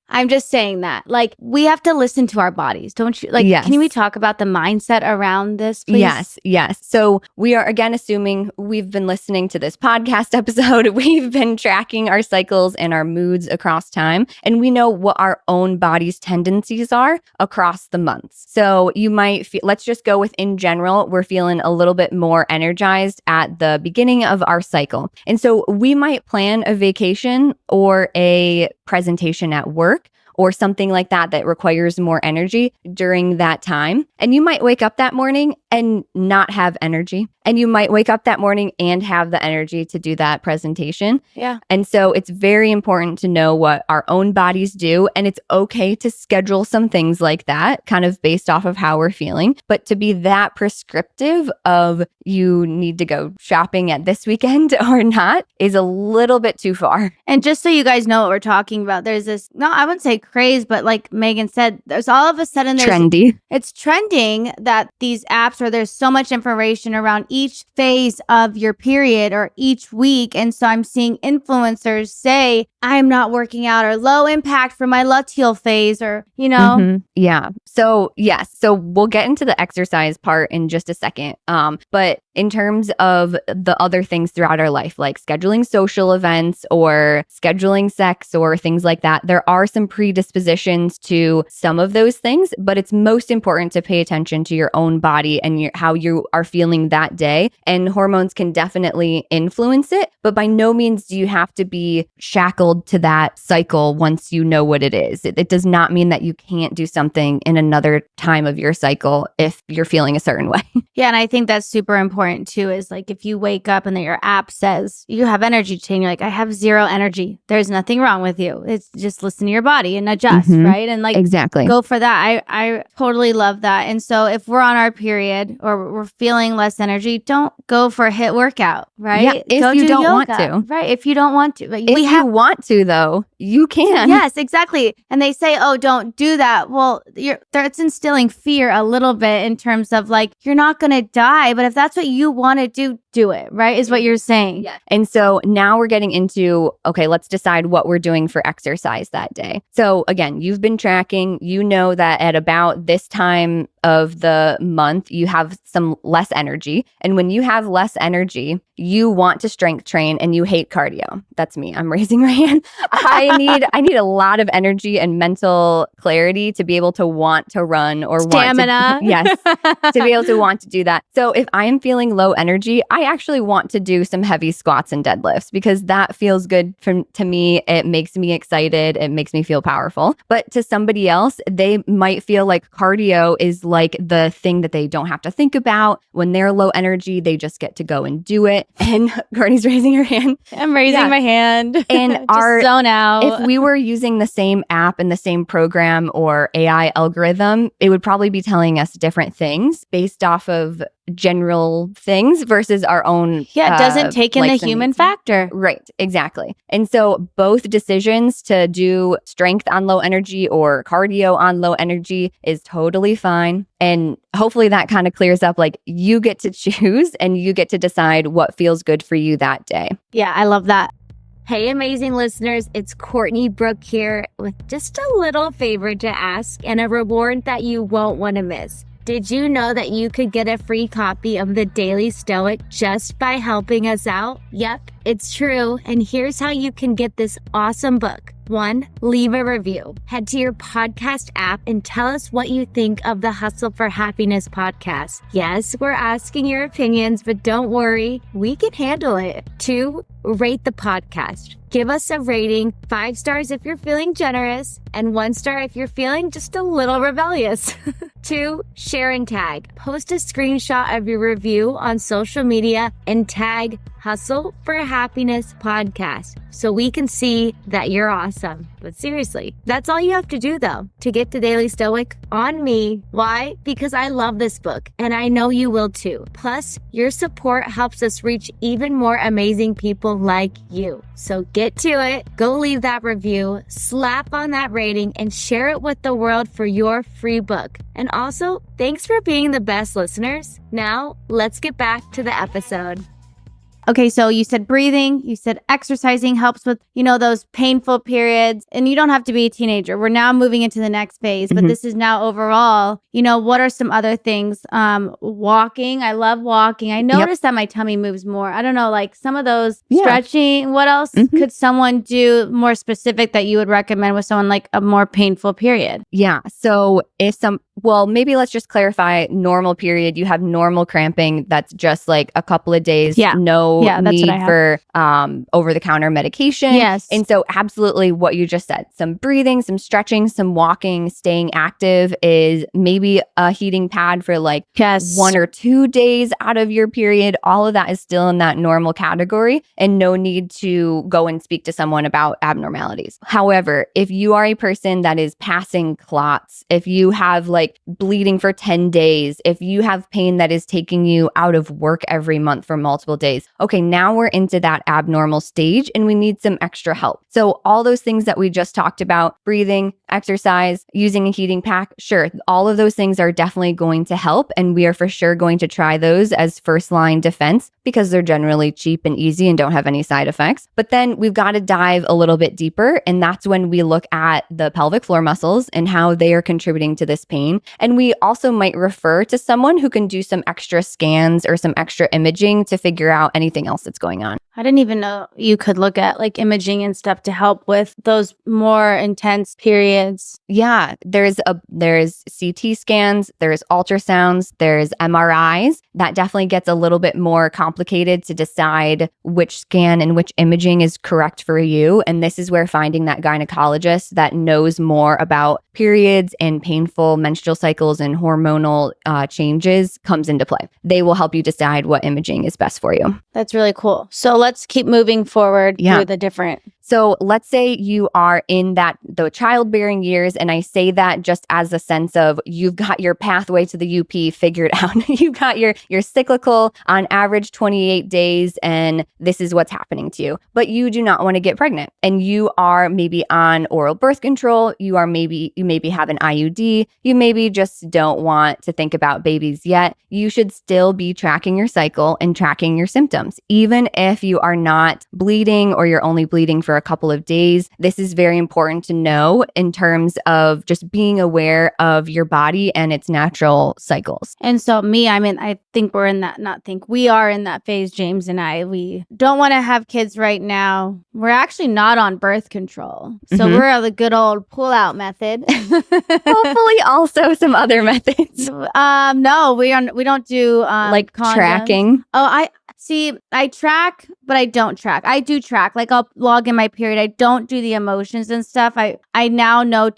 I'm just saying that. We have to listen to our bodies, don't you? Yes. Can we talk about the mindset around this, please? Yes. So we are, again, assuming we've been listening to this podcast episode. We've been tracking our cycles and our moods across time, and we know what our own body's tendencies are across the months. So you might feel, let's just go with, in general, we're feeling a little bit more energized at the beginning of our cycle. And so we might plan a vacation or a presentation at work or something like that requires more energy during that time. And you might wake up that morning and not have energy. And you might wake up that morning and have the energy to do that presentation. Yeah. And so it's very important to know what our own bodies do. And it's okay to schedule some things like that, kind of based off of how we're feeling. But to be that prescriptive of you need to go shopping at this weekend or not is a little bit too far. And just so you guys know what we're talking about, there's this, no, I wouldn't say craze, but like Megan said, there's all of a sudden trendy. It's trending that these apps, or there's so much information around each phase of your period or each week. And so I'm seeing influencers say, I'm not working out, or low impact for my luteal phase, or, you know. Mm-hmm. Yeah. So yes. So we'll get into the exercise part in just a second. But in terms of the other things throughout our life, like scheduling social events or scheduling sex or things like that, there are some predispositions to some of those things, but it's most important to pay attention to your own body and how you are feeling that day. And hormones can definitely influence it, but by no means do you have to be shackled to that cycle once you know what it is. It does not mean that you can't do something in another time of your cycle if you're feeling a certain way. Yeah, and I think that's super important too, is like if you wake up and then your app says you have energy today, and you're like, I have zero energy. There's nothing wrong with you. It's just listen to your body and adjust, right? And like exactly go for that. I totally love that. And so if we're on our period or we're feeling less energy, don't go for a HIIT workout, right? Yeah, if you don't want to. Right, if you don't want to. But if you want to, though, you can. Yes, exactly. And they say, oh, don't do that. Well, it's instilling fear a little bit in terms of like, you're not going to die, but if that's what you want to do it, right? Is what you're saying. Yeah. And so now we're getting into, okay, let's decide what we're doing for exercise that day. So again, you've been tracking, you know that at about this time of the month, you have some less energy. And when you have less energy, you want to strength train and you hate cardio. That's me. I'm raising my hand. I need a lot of energy and mental clarity to be able to want to run or stamina. Yes, to be able to want to do that. So if I am feeling low energy, I actually want to do some heavy squats and deadlifts because that feels good to me. It makes me excited. It makes me feel powerful. But to somebody else, they might feel like cardio is like the thing that they don't have to think about. When they're low energy, they just get to go and do it. And Courtney's raising her hand. I'm raising my hand. And just zone out. If we were using the same app and the same program or AI algorithm, it would probably be telling us different things based off of general things versus our own. It doesn't take in the human factor. Right, exactly. And so both decisions to do strength on low energy or cardio on low energy is totally fine. And hopefully that kind of clears up, like you get to choose and you get to decide what feels good for you that day. Yeah, I love that. Hey, amazing listeners, it's Courtney Brooke here with just a little favor to ask and a reward that you won't want to miss. Did you know that you could get a free copy of the Daily Stoic just by helping us out? Yep, it's true. And here's how you can get this awesome book. 1, leave a review. Head to your podcast app and tell us what you think of the Hustle for Happiness podcast. Yes, we're asking your opinions, but don't worry, we can handle it. 2, rate the podcast. Give us a rating, 5 stars if you're feeling generous, and 1 star if you're feeling just a little rebellious. 2, share and tag. Post a screenshot of your review on social media and tag Hustle for Happiness podcast so we can see that you're awesome. But seriously, that's all you have to do though to get the Daily Stoic on me. Why? Because I love this book and I know you will too. Plus, your support helps us reach even more amazing people like you. So get to it, go leave that review, slap on that rating, and share it with the world for your free book. And also, thanks for being the best listeners. Now, let's get back to the episode. Okay, so you said breathing, you said exercising helps with, those painful periods, and you don't have to be a teenager. We're now moving into the next phase, but this is now overall, what are some other things? Walking, I love walking. I noticed that my tummy moves more. I don't know, like some of those stretching. What else could someone do more specific that you would recommend with someone like a more painful period? Yeah, so maybe let's just clarify normal period. You have normal cramping. That's just like a couple of days. No need for over-the-counter medication. Yes. And so absolutely what you just said, some breathing, some stretching, some walking, staying active is maybe a heating pad for like 1 or 2 days out of your period. All of that is still in that normal category and no need to go and speak to someone about abnormalities. However, if you are a person that is passing clots, if you have like bleeding for 10 days, if you have pain that is taking you out of work every month for multiple days, okay, now we're into that abnormal stage and we need some extra help. So all those things that we just talked about, breathing, exercise, using a heating pack, sure, all of those things are definitely going to help. And we are for sure going to try those as first line defense because they're generally cheap and easy and don't have any side effects. But then we've got to dive a little bit deeper. And that's when we look at the pelvic floor muscles and how they are contributing to this pain. And we also might refer to someone who can do some extra scans or some extra imaging to figure out anything else that's going on. I didn't even know you could look at like imaging and stuff to help with those more intense periods. Yeah, there's CT scans, there's ultrasounds, there's MRIs. That definitely gets a little bit more complicated to decide which scan and which imaging is correct for you. And this is where finding that gynecologist that knows more about periods and painful menstrual cycles and hormonal changes comes into play. They will help you decide what imaging is best for you. That's really cool. So let's keep moving forward through the different. So let's say you are in the childbearing years, and I say that just as a sense of you've got your pathway to the UP figured out. You've got your cyclical on average 28 days, and this is what's happening to you. But you do not want to get pregnant, and you are maybe on oral birth control. You maybe have an IUD. You maybe just don't want to think about babies yet. You should still be tracking your cycle and tracking your symptoms, even if you are not bleeding or you're only bleeding for for a couple of days. This is very important to know in terms of just being aware of your body and its natural cycles. And so I think we are in that phase, James and I. We don't want to have kids right now. We're actually not on birth control. So we're on the good old pull-out method. Hopefully also some other methods. No, we don't do like condoms. Tracking. Oh, I track, but I don't track. I do track. Like I'll log in my period. I don't do the emotions and stuff. I now know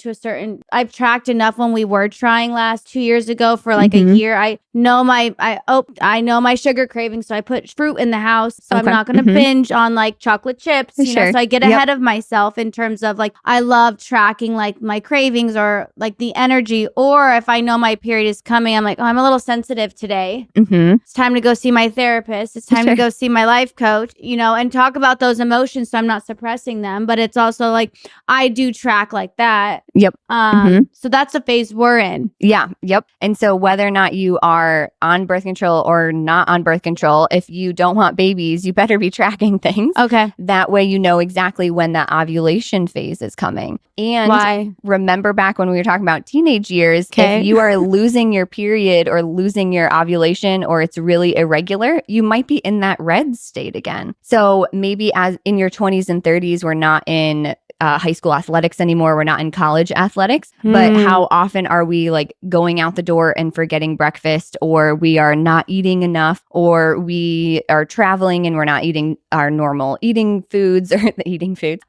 I've tracked enough when we were trying last 2 years ago for like a year. I know my sugar cravings. So I put fruit in the house. So I'm not going to binge on like chocolate chips, you know, so I get ahead of myself in terms of like, I love tracking like my cravings or like the energy. Or if I know my period is coming, I'm like, oh, I'm a little sensitive today. It's time to go see my therapist. It's time to go see my life coach, you know, and talk about those emotions so I'm not suppressing them. But it's also like, I do track like that. Yep. So that's the phase we're in. Yeah. Yep. And so whether or not you are on birth control or not on birth control, if you don't want babies, you better be tracking things. Okay. That way you know exactly when that ovulation phase is coming. And remember back when we were talking about teenage years, if you are losing your period or losing your ovulation or it's really irregular, you might be in that red state again. So maybe as in your 20s and 30s, we're not in high school athletics anymore. We're not in college athletics, but how often are we like going out the door and forgetting breakfast, or we are not eating enough, or we are traveling and we're not eating our normal eating foods or eating foods.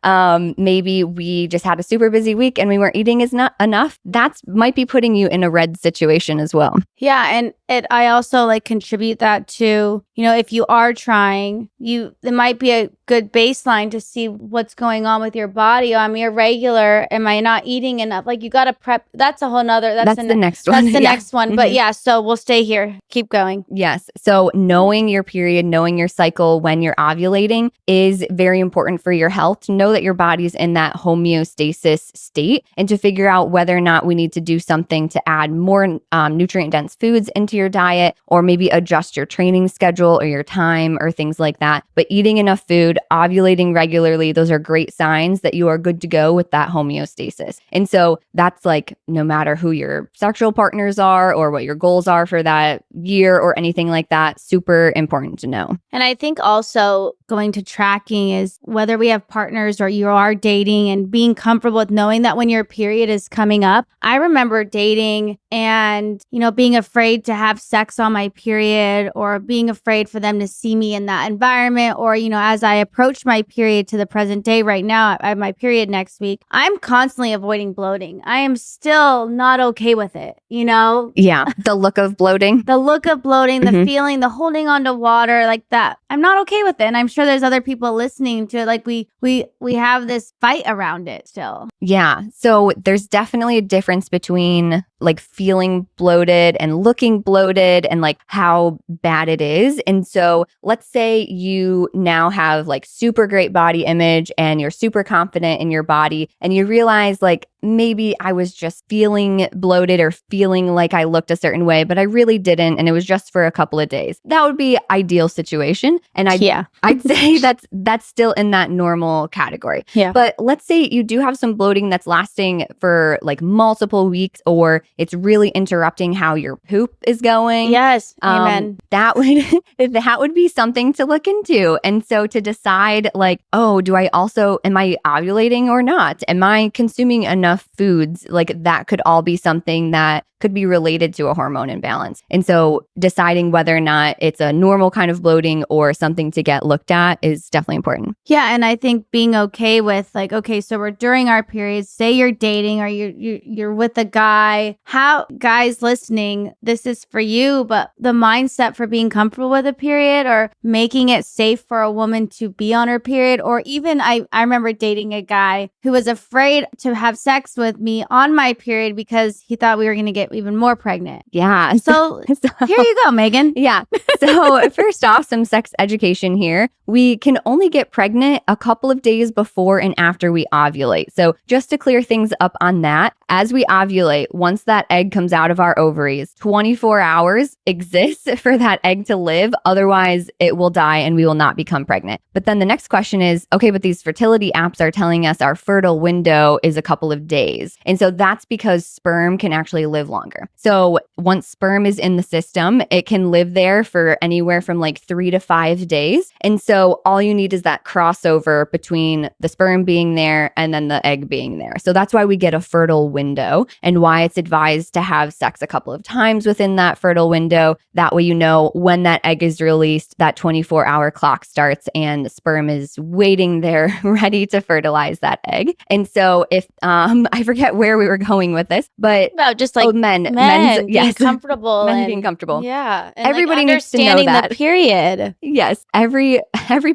Maybe we just had a super busy week and we weren't eating enough. That might be putting you in a red situation as well. Yeah. And I also like contribute that to, you know, if you are trying, it might be a good baseline to see what's going on with your body. Am I irregular? Am I not eating enough? Like you got to prep. That's a whole nother. That's the next one. That's the next one. But yeah, so we'll stay here. Keep going. Yes. So knowing your period, knowing your cycle when you're ovulating is very important for your health. To know that your body's in that homeostasis state and to figure out whether or not we need to do something to add more nutrient-dense foods into your diet, or maybe adjust your training schedule or your time or things like that. But eating enough food, ovulating regularly, those are great signs that you are good to go with that homeostasis. And so that's like no matter who your sexual partners are or what your goals are for that year or anything like that, super important to know. And I think also going to tracking is whether we have partners or you are dating and being comfortable with knowing that when your period is coming up. I remember dating and, you know, being afraid to have sex on my period or being afraid for them to see me in that environment. Or, you know, as I approach my period to the present day right now, I have my period next week, I'm constantly avoiding bloating. I am still not okay with it, you know? Yeah. The look of bloating. The feeling, the holding on to water like that. I'm not okay with it. And I'm sure there's other people listening to it. Like we have this fight around it still. Yeah. So there's definitely a difference between like feeling bloated and looking bloated and like how bad it is. And so let's say you now have like super great body image and you're super confident in your body and you realize like maybe I was just feeling bloated or feeling like I looked a certain way, but I really didn't. And it was just for a couple of days. That would be ideal situation. And I'd say that's still in that normal category. Yeah. But let's say you do have some bloating that's lasting for like multiple weeks, or it's really interrupting how your poop is going. Yes. Amen. That would be something to look into. And so to decide like, oh, am I ovulating or not? Am I consuming enough foods? Like that could all be something that could be related to a hormone imbalance. And so deciding whether or not it's a normal kind of bloating or something to get looked at is definitely important. Yeah. And I think being okay with like, okay, so we're during our periods, say you're dating or you're with a guy. How, guys listening, this is for you, but the mindset for being comfortable with a period or making it safe for a woman to be on her period. Or even I remember dating a guy who was afraid to have sex with me on my period because he thought we were going to get even more pregnant. Yeah. So here you go, Megan. Yeah. So first off, some sex education here. We can only get pregnant a couple of days before and after we ovulate. So just to clear things up on that, as we ovulate, once that egg comes out of our ovaries, 24 hours exists for that egg to live. Otherwise, it will die and we will not become pregnant. But then the next question is, okay, but these fertility apps are telling us our fertile window is a couple of days. And so that's because sperm can actually live longer. So once sperm is in the system, it can live there for anywhere from like 3 to 5 days. And so all you need is that crossover between the sperm being there and then the egg being there. So that's why we get a fertile window and why it's advised to have sex a couple of times within that fertile window. That way, you know, when that egg is released, that 24-hour clock starts and sperm is waiting there ready to fertilize that egg. And so if, I forget where we were going with this, but just like men's being yes, comfortable. Men being comfortable. Yeah. And everybody like needs to know that. The period. Yes. Every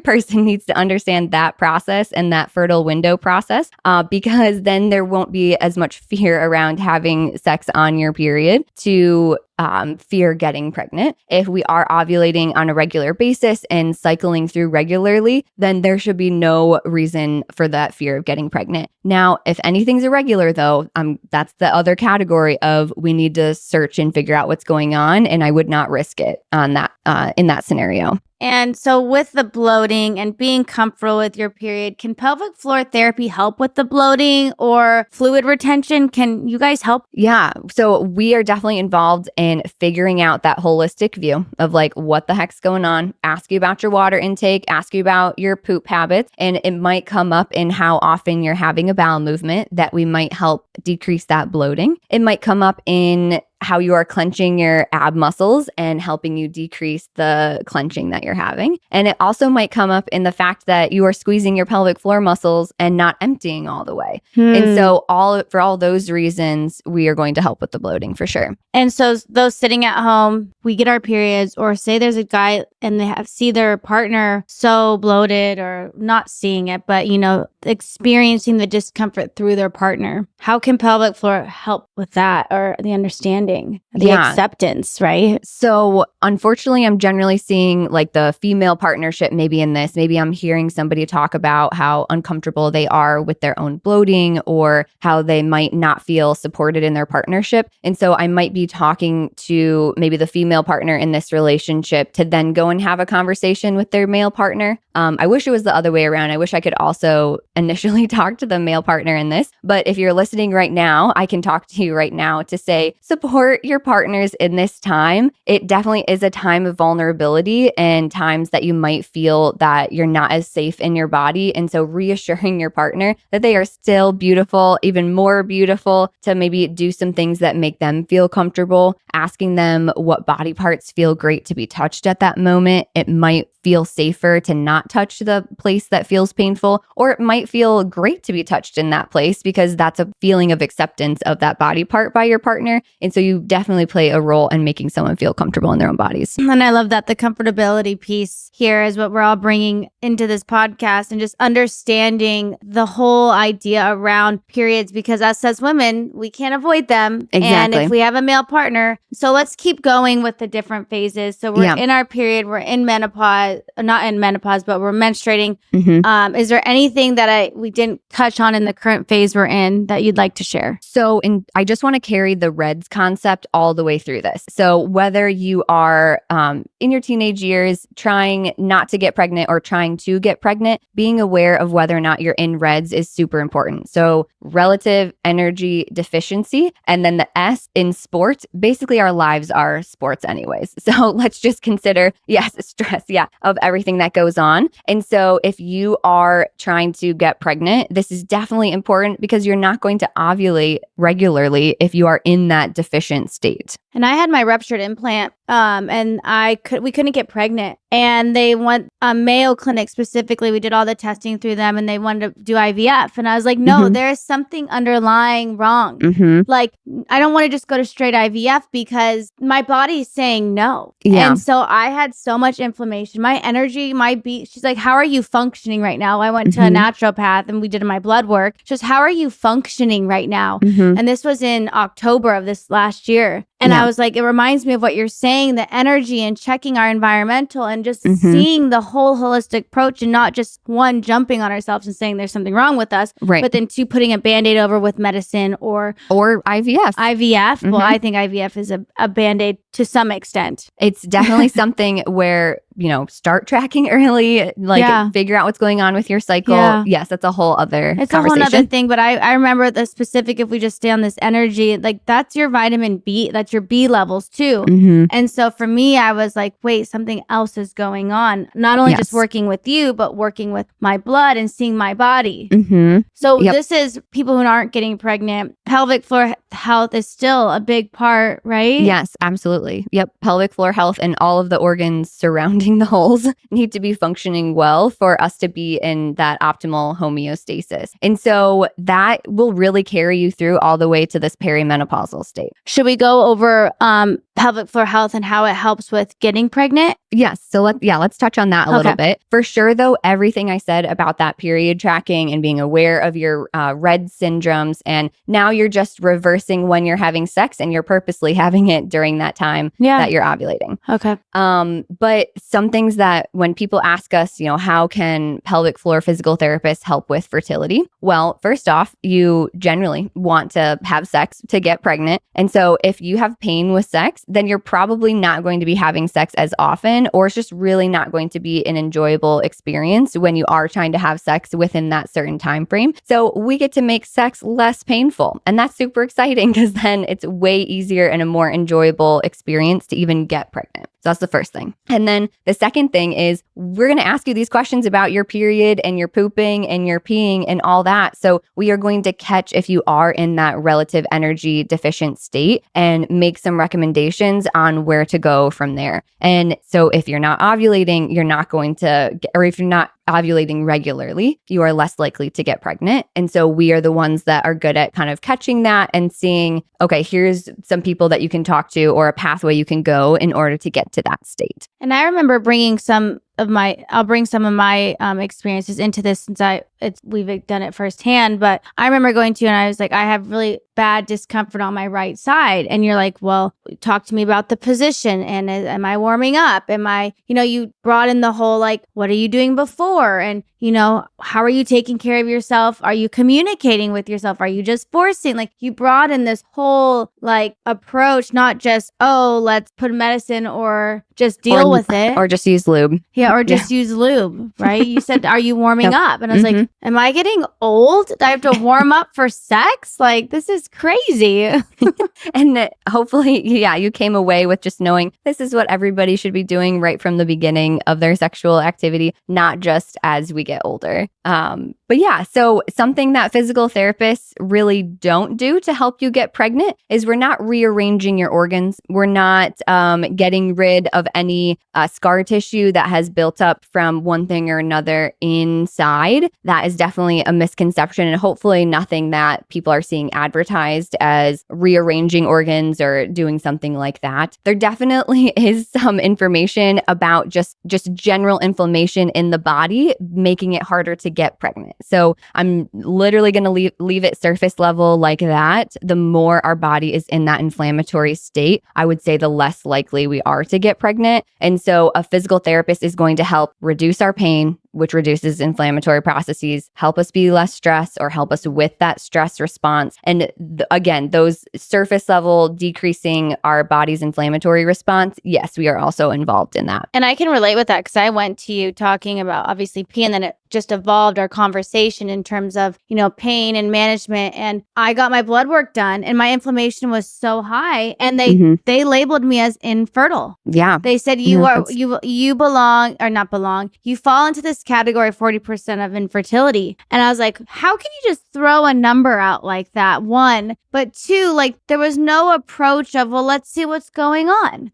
person needs to understand that process and that fertile window process, because then there won't be as much fear around having sex on your period to fear getting pregnant. If we are ovulating on a regular basis and cycling through regularly, then there should be no reason for that fear of getting pregnant. Now, if anything's irregular though, that's the other category of we need to search and figure out what's going on, and I would not risk it on that in that scenario. And so with the bloating and being comfortable with your period, can pelvic floor therapy help with the bloating or fluid retention? Can you guys help? Yeah. So we are definitely involved in figuring out that holistic view of like what the heck's going on, ask you about your water intake, ask you about your poop habits, and it might come up in how often you're having a bowel movement that we might help decrease that bloating. It might come up in how you are clenching your ab muscles and helping you decrease the clenching that you're having. And it also might come up in the fact that you are squeezing your pelvic floor muscles and not emptying all the way. And so for all those reasons, we are going to help with the bloating for sure. And so those sitting at home, we get our periods, or say there's a guy and they see their partner so bloated, or not seeing it, but experiencing the discomfort through their partner. How can pelvic floor help with that, or the understanding, the acceptance, right? So unfortunately, I'm generally seeing like the female partnership maybe in this. Maybe I'm hearing somebody talk about how uncomfortable they are with their own bloating, or how they might not feel supported in their partnership. And so I might be talking to maybe the female partner in this relationship to then go and have a conversation with their male partner. I wish it was the other way around. I wish I could also initially talk to the male partner in this. But if you're listening right now, I can talk to you right now to say, support your partners in this time. It definitely is a time of vulnerability and times that you might feel that you're not as safe in your body. And so reassuring your partner that they are still beautiful, even more beautiful, to maybe do some things that make them feel comfortable, asking them what body parts feel great to be touched at that moment. It might feel safer to not touch the place that feels painful, or it might feel great to be touched in that place because that's a feeling of acceptance of that body part by your partner. And so you definitely play a role in making someone feel comfortable in their own bodies. And I love that the comfortability piece here is what we're all bringing into this podcast, and just understanding the whole idea around periods, because us as women, we can't avoid them. Exactly. And if we have a male partner, so let's keep going with the different phases. So we're in our period, we're in menopause, not in menopause, but we're menstruating. Is there anything that we didn't touch on in the current phase we're in that you'd like to share? So I just want to carry the REDS concept all the way through this. So whether you are in your teenage years trying not to get pregnant or trying to get pregnant, being aware of whether or not you're in REDS is super important. So relative energy deficiency, and then the S in sports, basically our lives are sports anyways. So let's just consider, stress, of everything that goes on. And so if you are trying to get pregnant, this is definitely important because you're not going to ovulate regularly if you are in that deficient state. And I had my ruptured implant, and we couldn't get pregnant. And they want Mayo Clinic specifically. We did all the testing through them, and they wanted to do IVF. And I was like, no, there is something underlying wrong. Like, I don't want to just go to straight IVF because my body's saying no. And so I had so much inflammation. My energy, my beat. She's like, how are you functioning right now? I went to a naturopath and we did my blood work. Just how are you functioning right now? And this was in October of this last year. And I was like, it reminds me of what you're saying, the energy and checking our environmental and just seeing the whole holistic approach and not just one, jumping on ourselves and saying there's something wrong with us, but then two, putting a Band-Aid over with medicine or IVF. IVF. Well, I think IVF is a Band-Aid to some extent. It's definitely something where, start tracking early, figure out what's going on with your cycle. Yeah. Yes, that's a whole other It's conversation. A whole other thing, but I remember the specific, if we just stay on this energy, like that's your vitamin B, that's your B levels too. And so for me, I was like, wait, something else is going on. Not only just working with you, but working with my blood and seeing my body. So this is people who aren't getting pregnant. Pelvic floor health is still a big part, right? Yes, absolutely. Yep. Pelvic floor health and all of the organs surrounding the holes need to be functioning well for us to be in that optimal homeostasis. And so that will really carry you through all the way to this perimenopausal state. Should we go over pelvic floor health and how it helps with getting pregnant? Yes. So let's touch on that a little bit. For sure, though, everything I said about that period tracking and being aware of your red syndromes, and now you're just reversing when you're having sex and you're purposely having it during that time that you're ovulating. Okay. But some things that when people ask us, how can pelvic floor physical therapists help with fertility? Well, first off, you generally want to have sex to get pregnant. And so if you have pain with sex, then you're probably not going to be having sex as often, or it's just really not going to be an enjoyable experience when you are trying to have sex within that certain time frame. So we get to make sex less painful. And that's super exciting because then it's way easier and a more enjoyable experience to even get pregnant. So that's the first thing. And then the second thing is we're going to ask you these questions about your period and your pooping and your peeing and all that. So we are going to catch if you are in that relative energy deficient state and make some recommendations on where to go from there. And so if you're not ovulating, you're not going to get, or if you're not ovulating regularly, you are less likely to get pregnant. And so we are the ones that are good at kind of catching that and seeing, okay, here's some people that you can talk to or a pathway you can go in order to get to that state. And I remember bringing I'll bring some of my experiences into this since we've done it firsthand. But I remember going to you and I was like, I have really bad discomfort on my right side. And you're like, well, talk to me about the position. And am I warming up? You brought in the whole, like, what are you doing before? And, how are you taking care of yourself? Are you communicating with yourself? Are you just forcing? Like, you brought in this whole, like, approach, not just, oh, let's put medicine or just deal with it. Or just use lube. Yeah, or just use lube, right? You said, are you warming up? And I was like, am I getting old? Do I have to warm up for sex? Like, this is crazy. And hopefully, you came away with just knowing this is what everybody should be doing right from the beginning of their sexual activity, not just as we get older. So something that physical therapists really don't do to help you get pregnant is we're not rearranging your organs. We're not getting rid of any scar tissue that has built up from one thing or another inside. That is definitely a misconception and hopefully nothing that people are seeing advertised as rearranging organs or doing something like that. There definitely is some information about just general inflammation in the body, making it harder to get pregnant. So I'm literally going to leave it surface level like that. The more our body is in that inflammatory state, I would say the less likely we are to get pregnant. And so a physical therapist is going to help reduce our pain, which reduces inflammatory processes, help us be less stressed or help us with that stress response. And again, those surface level decreasing our body's inflammatory response, yes, we are also involved in that. And I can relate with that because I went to you talking about obviously pee, and then it just evolved our conversation in terms of, pain and management. And I got my blood work done and my inflammation was so high and they labeled me as infertile. Yeah. They said you belong or not belong. You fall into this category 40% of infertility. And I was like, how can you just throw a number out like that? One, but two, like there was no approach of, well, let's see what's going on.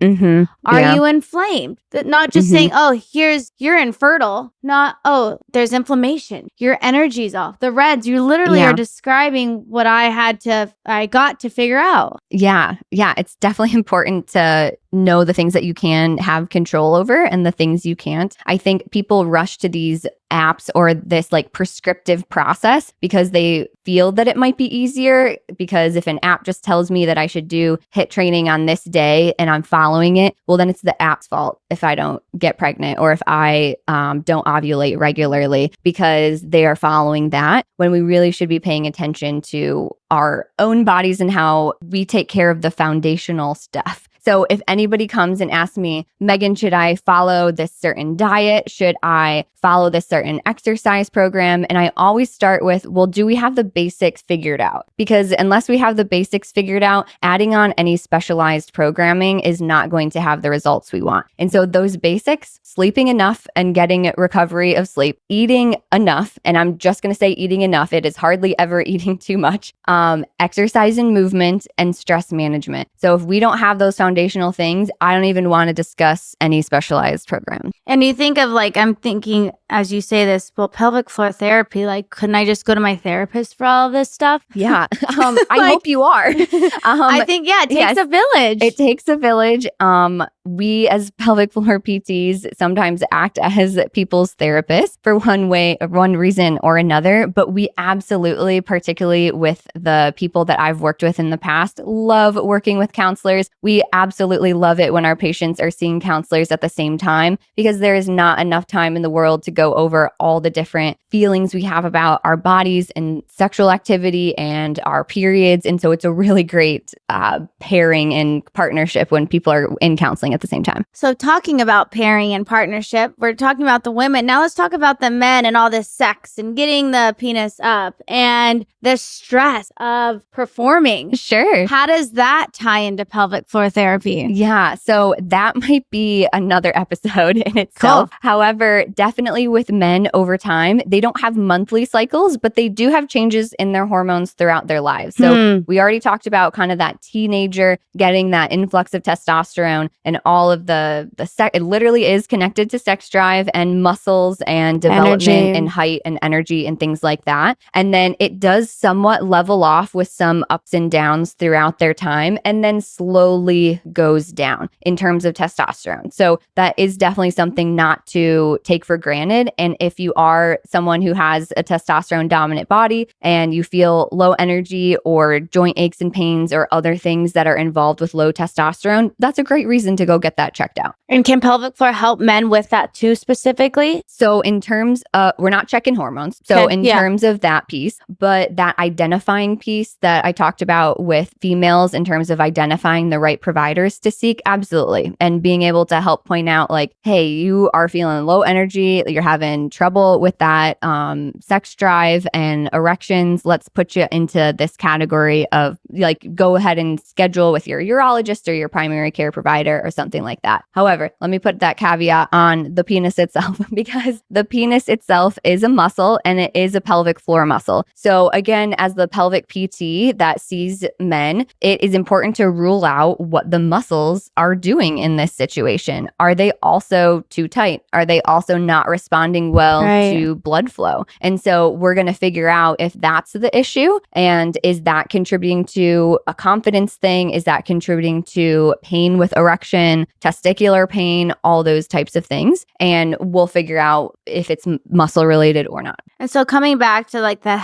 Are you inflamed? Not just saying, oh, you're infertile. Not, oh, there's inflammation. Your energy's off. The reds, you literally are describing what I got to figure out. Yeah. It's definitely important to know the things that you can have control over and the things you can't. I think people rush to these apps or this like prescriptive process because they feel that it might be easier, because if an app just tells me that I should do HIIT training on this day and I'm following it, well, then it's the app's fault if I don't get pregnant or if I don't ovulate regularly because they are following that, when we really should be paying attention to our own bodies and how we take care of the foundational stuff. So if anybody comes and asks me, Megan, should I follow this certain diet? Should I follow this certain exercise program? And I always start with, well, do we have the basics figured out? Because unless we have the basics figured out, adding on any specialized programming is not going to have the results we want. And so those basics, sleeping enough and getting recovery of sleep, eating enough, and I'm just going to say eating enough, it is hardly ever eating too much, exercise and movement, and stress management. So if we don't have those foundational things, I don't even want to discuss any specialized program. And you think of like, I'm thinking as you say this, well, pelvic floor therapy, like, couldn't I just go to my therapist for all of this stuff? Yeah. I hope you are. I think, yeah, it takes a village. It takes a village. We as pelvic floor PTs sometimes act as people's therapists for one reason or another, but we absolutely, particularly with the people that I've worked with in the past, love working with counselors. We absolutely love it when our patients are seeing counselors at the same time, because there is not enough time in the world to go over all the different feelings we have about our bodies and sexual activity and our periods. And so it's a really great pairing and partnership when people are in counseling at the same time. So talking about pairing and partnership, we're talking about the women. Now let's talk about the men and all this sex and getting the penis up and the stress of performing. Sure. How does that tie into pelvic floor therapy? Yeah. So that might be another episode in itself. Cool. However, definitely with men over time, they don't have monthly cycles, but they do have changes in their hormones throughout their lives. So we already talked about kind of that teenager getting that influx of testosterone and all of the sex. It literally is connected to sex drive and muscles and development and height and energy and things like that. And then it does somewhat level off with some ups and downs throughout their time, and then slowly goes down in terms of testosterone. So that is definitely something not to take for granted. And if you are someone who has a testosterone dominant body and you feel low energy or joint aches and pains or other things that are involved with low testosterone, that's a great reason to go get that checked out. And can pelvic floor help men with that too specifically? So in terms of, we're not checking hormones. So in terms of that piece, but that identifying piece that I talked about with females in terms of identifying the right providers to seek, absolutely. And being able to help point out like, hey, you are feeling low energy, you're having trouble with that sex drive and erections. Let's put you into this category of like, go ahead and schedule with your urologist or your primary care provider or something like that. However, let me put that caveat on the penis itself, because the penis itself is a muscle and it is a pelvic floor muscle. So again, as the pelvic PT that sees men, it is important to rule out what the muscles are doing in this situation. Are they also too tight? Are they also not responding well to blood flow? And so we're going to figure out if that's the issue, and is that contributing to a confidence thing? Is that contributing to pain with erection, testicular pain, all those types of things? And we'll figure out if it's muscle related or not. And so coming back to like that,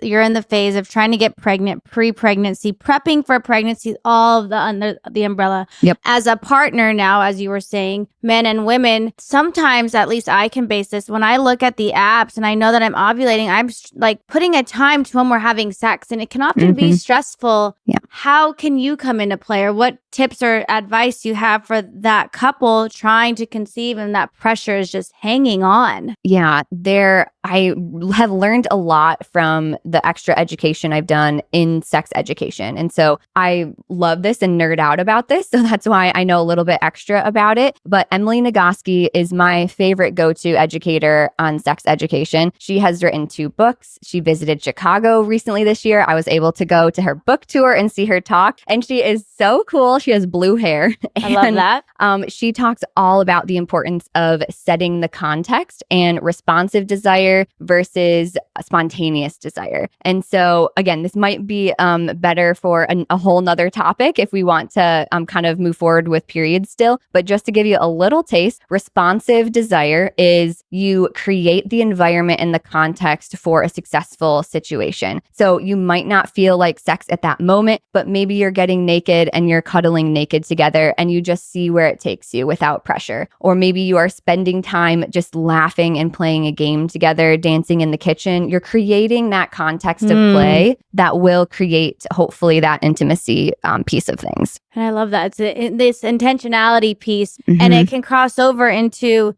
you're in the phase of trying to get pregnant, pre-pregnancy, prepping for pregnancy, all of the under the umbrella. Yep. As a partner now, as you were saying, men and women, sometimes, at least I can base this, when I look at the apps and I know that I'm ovulating, I'm like putting a time to when we're having sex, and it can often be stressful. Yeah. How can you come into play, or what tips or advice you have for that couple trying to conceive and that pressure is just hanging on? Yeah, I have learned a lot from the extra education I've done in sex education. And so I love this and nerd out about this. So that's why I know a little bit extra about it. But Emily Nagoski is my favorite go-to educator on sex education. She has written 2 books. She visited Chicago recently this year. I was able to go to her book tour and see see her talk. And she is so cool. She has blue hair. I love that. She talks all about the importance of setting the context and responsive desire versus spontaneous desire. And so again, this might be better for a whole nother topic if we want to kind of move forward with periods still. But just to give you a little taste, responsive desire is you create the environment and the context for a successful situation. So you might not feel like sex at that moment, but maybe you're getting naked and you're cuddling naked together and you just see where it takes you without pressure. Or maybe you are spending time just laughing and playing a game together, dancing in the kitchen. You're creating that context of play that will create, hopefully, that intimacy piece of things. And I love that. It's this intentionality piece, and it can cross over into,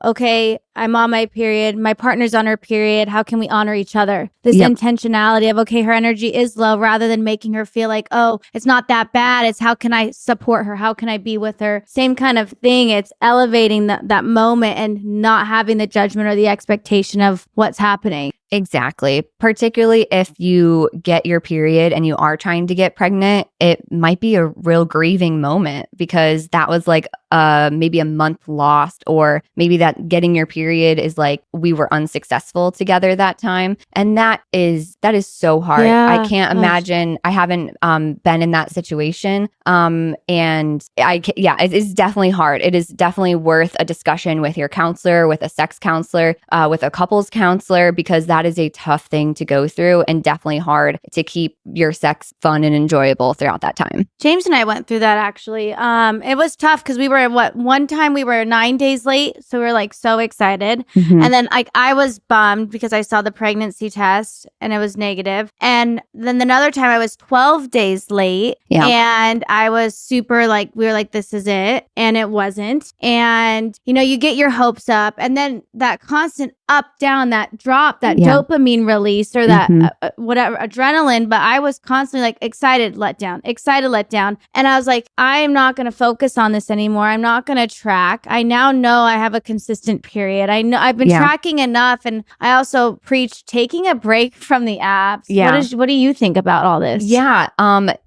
okay, I'm on my period, my partner's on her period. How can we honor each other? This intentionality of, okay, her energy is low, rather than making her feel like, oh, it's not that bad. It's how can I support her? How can I be with her? Same kind of thing. It's elevating that moment and not having the judgment or the expectation of what's happening. Exactly. Particularly if you get your period and you are trying to get pregnant, it might be a real grieving moment because that was like maybe a month lost, or maybe that getting your period is like we were unsuccessful together that time. And that is so hard. I can't imagine. I haven't been in that situation. And it is definitely hard. It is definitely worth a discussion with your counselor, with a sex counselor, with a couples counselor, because that is a tough thing to go through and definitely hard to keep your sex fun and enjoyable throughout that time. James and I went through that actually. It was tough because we were one time we were 9 days late, so we were like so excited, and then I was bummed because I saw the pregnancy test and it was negative, and then another time I was 12 days late, and I was super like, we were like, this is it, and it wasn't, and you get your hopes up, and then that constant up down, that drop, that dopamine release, or that whatever adrenaline, but I was constantly like excited, let down, and I was like, I'm not going to focus on this anymore. I'm not going to track. I now know I have a consistent period. I know I've been tracking enough, and I also preach taking a break from the apps. What do you think about all this?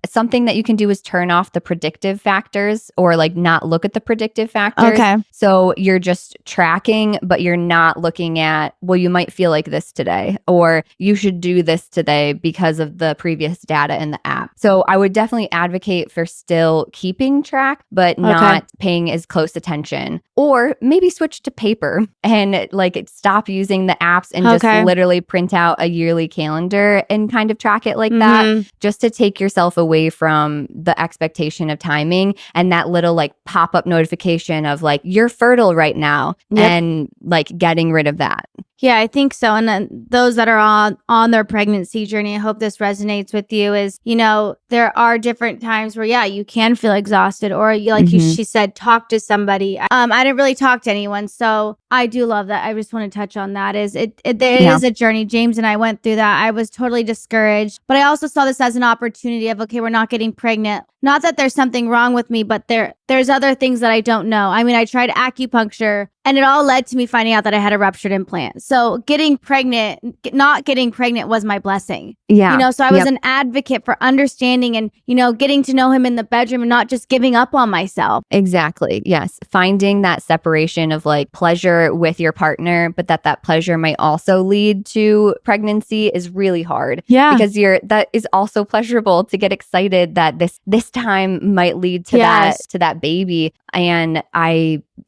Something that you can do is turn off the predictive factors, or like not look at the predictive factors. Okay. So you're just tracking, but you're not looking at, well, you might feel like this today, or you should do this today because of the previous data in the app. So I would definitely advocate for still keeping track, but not paying as close attention, or maybe switch to paper and like stop using the apps and just literally print out a yearly calendar and kind of track it like that, just to take yourself away from the expectation of timing and that little like pop-up notification of like, you're fertile right now, and like getting rid of that. Yeah, I think so. And then those that are on their pregnancy journey, I hope this resonates with you, is, there are different times where, you can feel exhausted, or she said, talk to somebody. I didn't really talk to anyone. So I do love that. I just want to touch on that. It is a journey. James and I went through that. I was totally discouraged, but I also saw this as an opportunity of, okay, we're not getting pregnant. Not that there's something wrong with me, but there's other things that I don't know. I mean, I tried acupuncture, and it all led to me finding out that I had a ruptured implant. So not getting pregnant was my blessing. Yeah. So I was an advocate for understanding and, getting to know him in the bedroom and not just giving up on myself. Exactly. Yes. Finding that separation of like pleasure with your partner, but that pleasure might also lead to pregnancy is really hard. Yeah. Because that is also pleasurable to get excited that this time might lead to that baby. And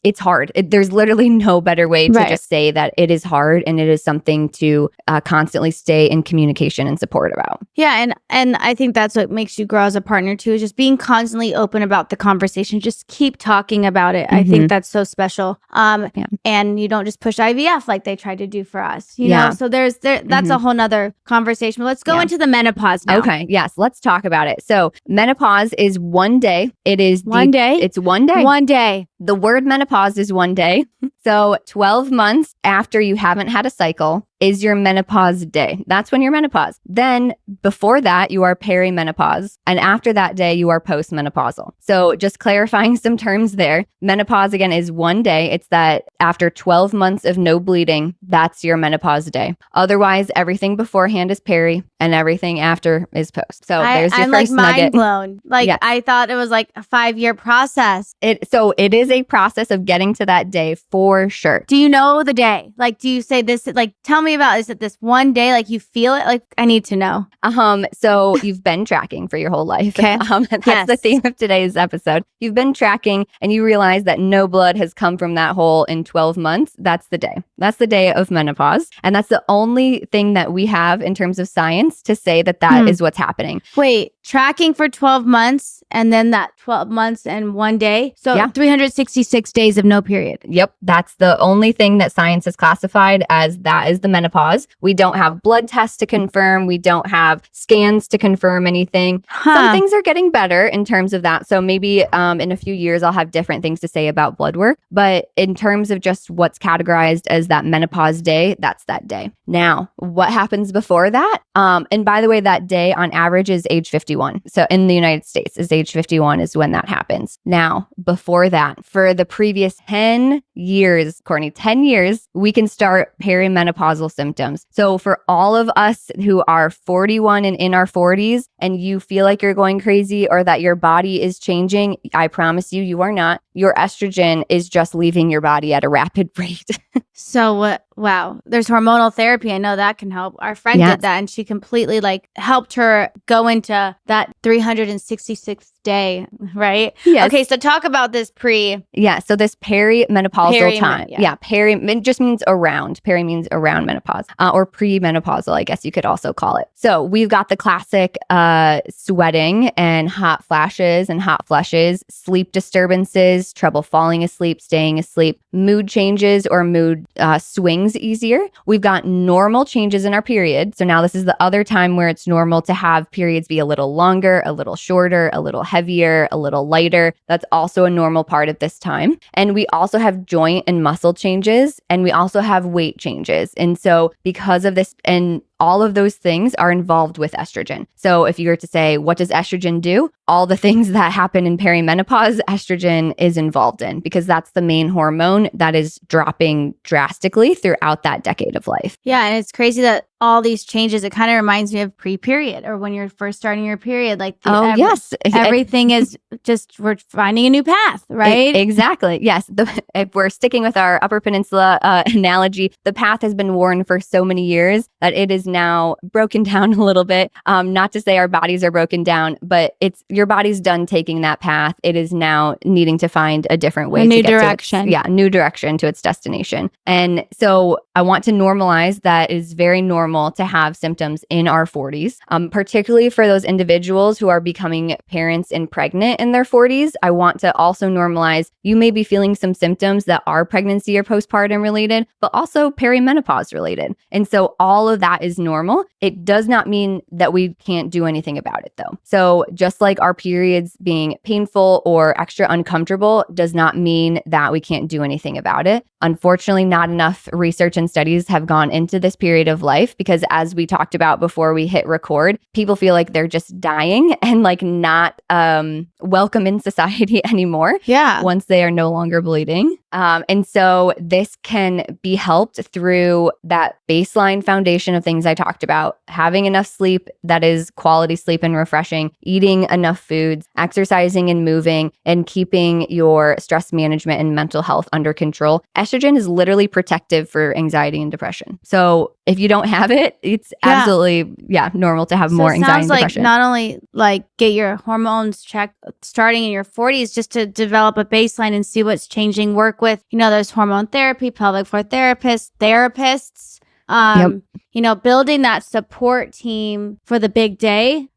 it's hard. There's literally no better way to just say that it is hard, and it is something to constantly stay in communication and support about. Yeah, and I think that's what makes you grow as a partner too, is just being constantly open about the conversation. Just keep talking about it. I think that's so special. And you don't just push IVF like they tried to do for us. You know, so that's a whole nother conversation. But let's go into the menopause now. Okay, yes, let's talk about it. So menopause is one day. It is one day. It's one day. One day. The word menopause is one day. So 12 months after you haven't had a cycle is your menopause day. That's when you're menopause. Then before that, you are perimenopause. And after that day, you are postmenopausal. So just clarifying some terms there. Menopause, again, is one day. It's that after 12 months of no bleeding, that's your menopause day. Otherwise, everything beforehand is peri and everything after is post. So there's your I'm first like nugget. mind blown. Like Yes. I thought it was like a 5-year process. So it is a process of getting to that day for sure. Do you know the day? Like, do you say this? Like, tell me about, is it this one day? Like you feel it? Like I need to know. So you've been tracking for your whole life. Okay. That's the theme of today's episode. You've been tracking and you realize that no blood has come from that hole in 12 months. That's the day. That's the day of menopause. And that's the only thing that we have in terms of science to say that is what's happening. Wait, tracking for 12 months and then that 12 months and one day. So 366 days of no period. Yep. That's the only thing that science has classified as that is the menopause. We don't have blood tests to confirm. We don't have scans to confirm anything. Some things are getting better in terms of that. So maybe in a few years, I'll have different things to say about blood work. But in terms of just what's categorized as that menopause day, that's that day. Now, what happens before that? And by the way, that day on average is age 51. So in the United States is age 51 is when that happens. Now, before that, for the previous 10 years, Courtney, 10 years, we can start perimenopausal symptoms. So for all of us who are 41 and in our 40s, and you feel like you're going crazy or that your body is changing, I promise you, you are not. Your estrogen is just leaving your body at a rapid rate. So wow, there's hormonal therapy. I know that can help. Our friend did that and she completely like helped her go into that 366th day, right? Yes. Okay, so talk about this So this perimenopausal time. Yeah. It just means around. Peri means around menopause or premenopausal, I guess you could also call it. So we've got the classic sweating and hot flashes and hot flushes, sleep disturbances, trouble falling asleep, staying asleep, mood changes or mood swings easier. We've got normal changes in our period. So now this is the other time where it's normal to have periods be a little longer, a little shorter, a little heavier, a little lighter. That's also a normal part of this time. And we also have joint and muscle changes, and we also have weight changes. And so because of this, and all of those things are involved with estrogen. So if you were to say, what does estrogen do? All the things that happen in perimenopause, estrogen is involved in, because that's the main hormone that is dropping drastically throughout that decade of life. Yeah, and it's crazy that all these changes, it kind of reminds me of pre-period or when you're first starting your period. Like, everything is just, we're finding a new path, right? Exactly. Yes. If we're sticking with our Upper Peninsula analogy, the path has been worn for so many years that it is now broken down a little bit. Not to say our bodies are broken down, but it's your body's done taking that path. It is now needing to find a different way, new direction. New direction to its destination. And so I want to normalize that it is very normal to have symptoms in our 40s, particularly for those individuals who are becoming parents and pregnant in their 40s. I want to also normalize you may be feeling some symptoms that are pregnancy or postpartum related, but also perimenopause related. And so all of that is normal. It does not mean that we can't do anything about it though. So just like our periods being painful or extra uncomfortable does not mean that we can't do anything about it. Unfortunately, not enough research and studies have gone into this period of life because as we talked about before we hit record, people feel like they're just dying and like not welcome in society anymore. Yeah. Once they are no longer bleeding. And so this can be helped through that baseline foundation of things I talked about, having enough sleep that is quality sleep and refreshing, eating enough foods, exercising and moving, and keeping your stress management and mental health under control. Estrogen is literally protective for anxiety and depression. So if you don't have it, it's absolutely normal to have more anxiety and depression. Sounds like not only like get your hormones checked starting in your 40s just to develop a baseline and see what's changing, work with, there's hormone therapy, pelvic floor therapists, building that support team for the big day.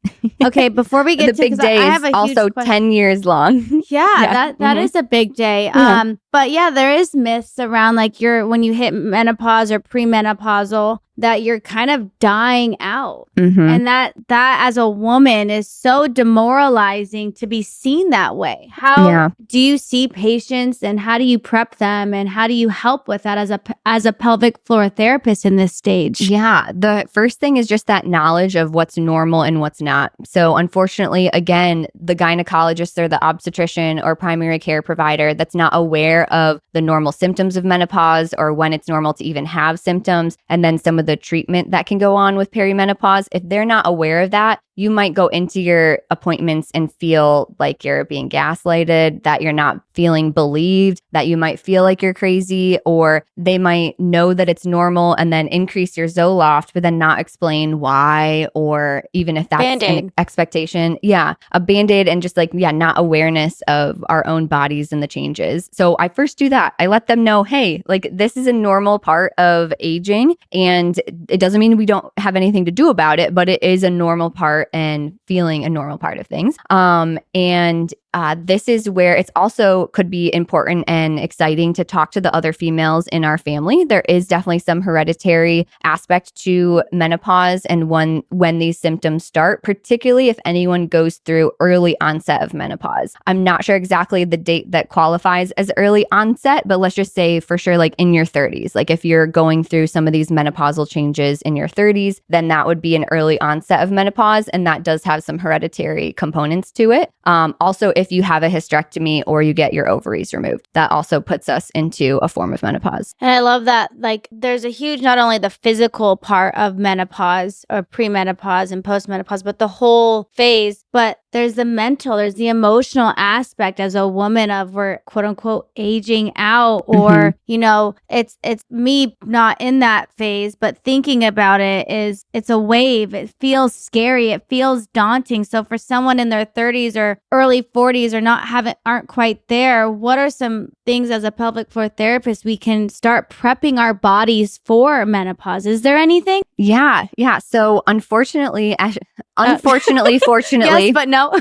Okay, before we get the to big day I have is a also huge 10 years long. Yeah, that is a big day. Yeah. But yeah, there is myths around like when you hit menopause or premenopausal that you're kind of dying out. And that as a woman is so demoralizing to be seen that way. How do you see patients and how do you prep them and how do you help with that as a pelvic floor therapist in this stage? Yeah, the first thing is just that knowledge of what's normal and what's not. So unfortunately, again, the gynecologist or the obstetrician or primary care provider that's not aware of the normal symptoms of menopause or when it's normal to even have symptoms, and then some of the treatment that can go on with perimenopause, if they're not aware of that, you might go into your appointments and feel like you're being gaslighted, that you're not feeling believed, that you might feel like you're crazy, or they might know that it's normal and then increase your Zoloft, but then not explain why, or even if that's an expectation. Yeah, a Band-Aid and just not awareness of our own bodies and the changes. So I first do that. I let them know, hey, this is a normal part of aging and it doesn't mean we don't have anything to do about it, but it is a normal part and feeling a normal part of things. This is where it's also could be important and exciting to talk to the other females in our family. There is definitely some hereditary aspect to menopause and when these symptoms start, particularly if anyone goes through early onset of menopause. I'm not sure exactly the date that qualifies as early onset, but let's just say for sure, in your 30s. If you're going through some of these menopausal changes in your 30s, then that would be an early onset of menopause, and that does have some hereditary components to it. Also, if you have a hysterectomy or you get your ovaries removed, that also puts us into a form of menopause. And I love that, there's a huge, not only the physical part of menopause or premenopause and postmenopause, but the whole phase, but there's the mental, there's the emotional aspect as a woman of we're quote unquote aging out, or, it's me not in that phase, but thinking about it's a wave. It feels scary. It feels daunting. So for someone in their 30s or early 40s or aren't quite there, what are some things as a pelvic floor therapist we can start prepping our bodies for menopause? Is there anything? Yeah. So unfortunately, fortunately. Yes, but no.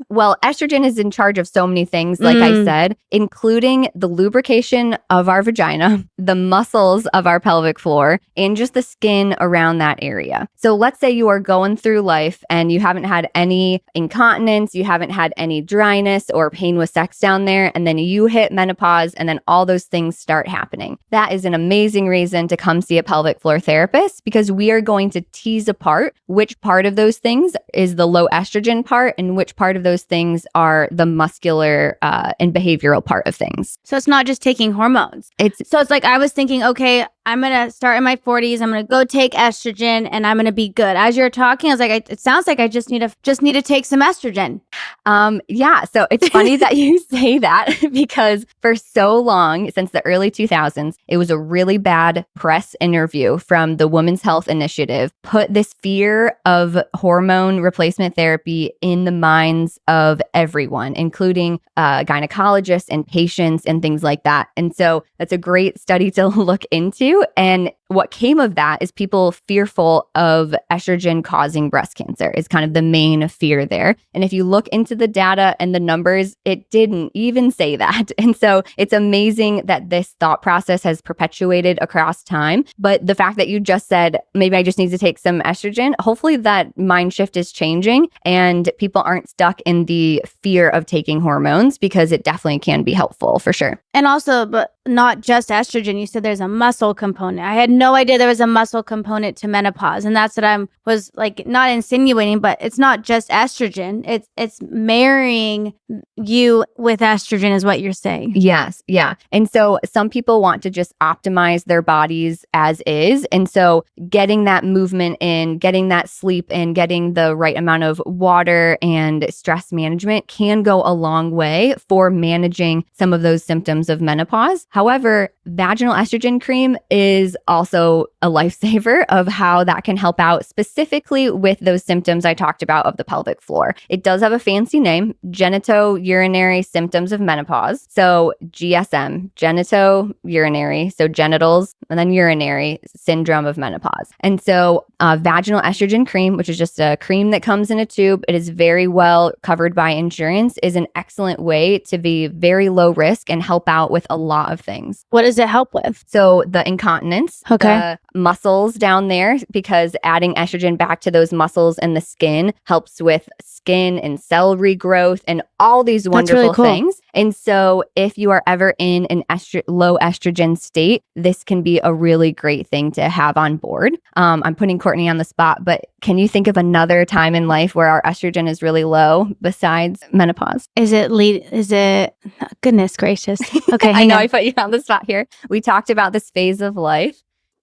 Well, estrogen is in charge of so many things, like I said, including the lubrication of our vagina, the muscles of our pelvic floor, and just the skin around that area. So let's say you are going through life and you haven't had any incontinence, you haven't had any dryness or pain with sex down there, and then you hit menopause and then all those things start happening. That is an amazing reason to come see a pelvic floor therapist, because we are going to tease apart which part of those things is the low estrogen part and which part of those things are the muscular and behavioral part of things. So it's not just taking hormones. So it's I was thinking, okay, I'm going to start in my 40s. I'm going to go take estrogen and I'm going to be good. As you're talking, I was it sounds like I just need to take some estrogen. So it's funny that you say that, because for so long, since the early 2000s, it was a really bad press interview from the Women's Health Initiative, put this fear of hormone replacement therapy in the minds of everyone, including gynecologists and patients and things like that. And so that's a great study to look into. And what came of that is people fearful of estrogen causing breast cancer is kind of the main fear there. And if you look into the data and the numbers, it didn't even say that. And so it's amazing that this thought process has perpetuated across time. But the fact that you just said, maybe I just need to take some estrogen, hopefully that mind shift is changing and people aren't stuck in the fear of taking hormones, because it definitely can be helpful for sure. And also, but not just estrogen. You said there's a muscle component. I had no idea there was a muscle component to menopause. And that's what I was not insinuating, but it's not just estrogen. It's marrying you with estrogen is what you're saying. Yes. Yeah. And so some people want to just optimize their bodies as is. And so getting that movement in, getting that sleep in, getting the right amount of water and stress management can go a long way for managing some of those symptoms of menopause. However, vaginal estrogen cream is also also a lifesaver of how that can help out specifically with those symptoms I talked about of the pelvic floor. It does have a fancy name, genitourinary symptoms of menopause. So GSM, genitourinary, so genitals, and then urinary syndrome of menopause. And so vaginal estrogen cream, which is just a cream that comes in a tube, it is very well covered by insurance, is an excellent way to be very low risk and help out with a lot of things. What does it help with? So the incontinence, the muscles down there, because adding estrogen back to those muscles and the skin helps with skin and cell regrowth and all these wonderful things. And so if you are ever in an low estrogen state, this can be a really great thing to have on board. I'm putting Courtney on the spot, but can you think of another time in life where our estrogen is really low besides menopause? Is it, goodness gracious. Okay, I know I put you on the spot here. We talked about this phase of life.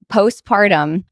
Postpartum,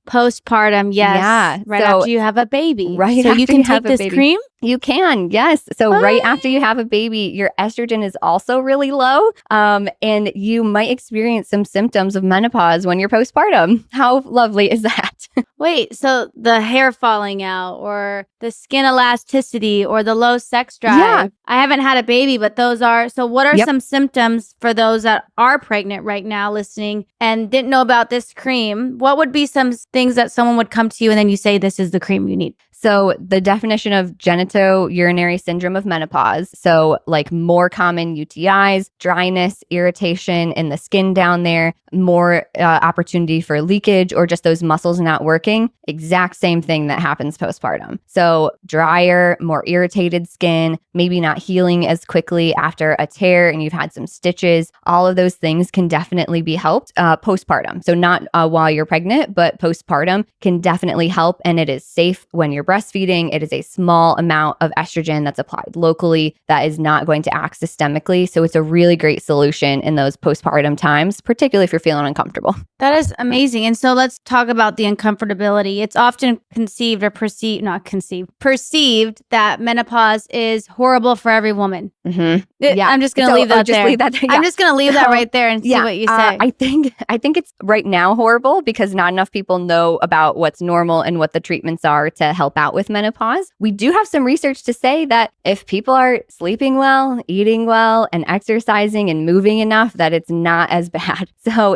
yes. Yeah. Right after you have a baby. Right. So you can take this cream? You can, yes. So right after you have a baby, your estrogen is also really low. And you might experience some symptoms of menopause when you're postpartum. How lovely is that? Wait, so the hair falling out or the skin elasticity or the low sex drive. Yeah. I haven't had a baby, but those are, so what are some symptoms for those that are pregnant right now listening and didn't know about this cream? What would be some things that someone would come to you and then you say, this is the cream you need? So the definition of genitourinary syndrome of menopause, so like more common UTIs, dryness, irritation in the skin down there, more opportunity for leakage or just those muscles not working, exact same thing that happens postpartum. So drier, more irritated skin, maybe not healing as quickly after a tear and you've had some stitches. All of those things can definitely be helped postpartum. So not while you're pregnant, but postpartum can definitely help, and it is safe when you're breastfeeding. It is a small amount of estrogen that's applied locally that is not going to act systemically. So it's a really great solution in those postpartum times, particularly if you're feeling uncomfortable. That is amazing. And so let's talk about the uncomfortability. It's often perceived that menopause is horrible for every woman. Mm-hmm. Yeah. I'm just going to leave that there. Yeah. I'm just going to leave that right there and see what you say. I think it's right now horrible because not enough people know about what's normal and what the treatments are to help out with menopause. We do have some research to say that if people are sleeping well, eating well, and exercising and moving enough, that it's not as bad. So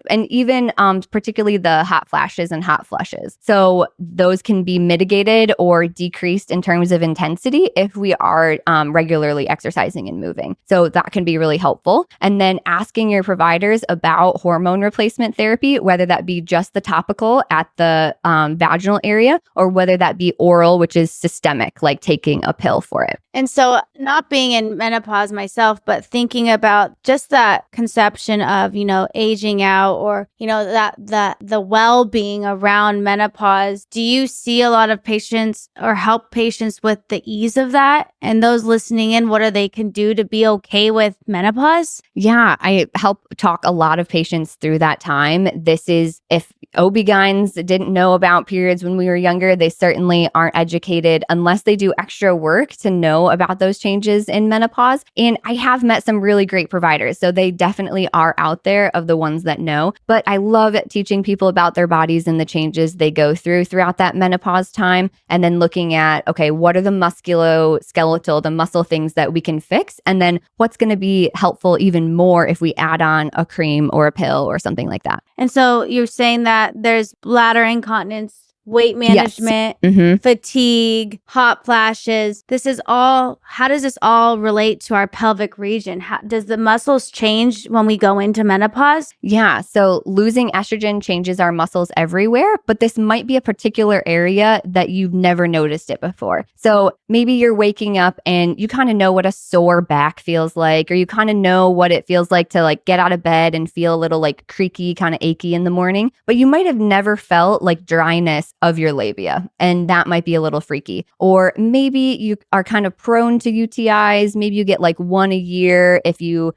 and even particularly the hot flashes and hot flushes. So those can be mitigated or decreased in terms of intensity if we are regularly exercising and moving. So that can be really helpful. And then asking your providers about hormone replacement therapy, whether that be just the topical at the vaginal area or whether that be oral, which is systemic, like taking a pill for it. And so not being in menopause myself, but thinking about just that conception of, aging out or, that the well-being around menopause. Do you see a lot of patients or help patients with the ease of that? And those listening in, what they can do to be okay with menopause? Yeah, I help talk a lot of patients through that time. This is, if OB-GYNs didn't know about periods when we were younger, they certainly aren't educated unless they do extra work to know about those changes in menopause. And I have met some really great providers, so they definitely are out there of the ones that know. But I love teaching people about their bodies and the changes they go throughout that menopause time, and then looking at, okay, what are the musculoskeletal, the muscle things that we can fix? And then what's going to be helpful even more if we add on a cream or a pill or something like that. And so you're saying that there's bladder incontinence, weight management, fatigue, hot flashes. How does this all relate to our pelvic region? Does the muscles change when we go into menopause? Yeah. So losing estrogen changes our muscles everywhere, but this might be a particular area that you've never noticed it before. So maybe you're waking up and you kind of know what a sore back feels like, or you kind of know what it feels like to get out of bed and feel a little creaky, kind of achy in the morning, but you might have never felt dryness of your labia. And that might be a little freaky. Or maybe you are kind of prone to UTIs. Maybe you get like one a year if you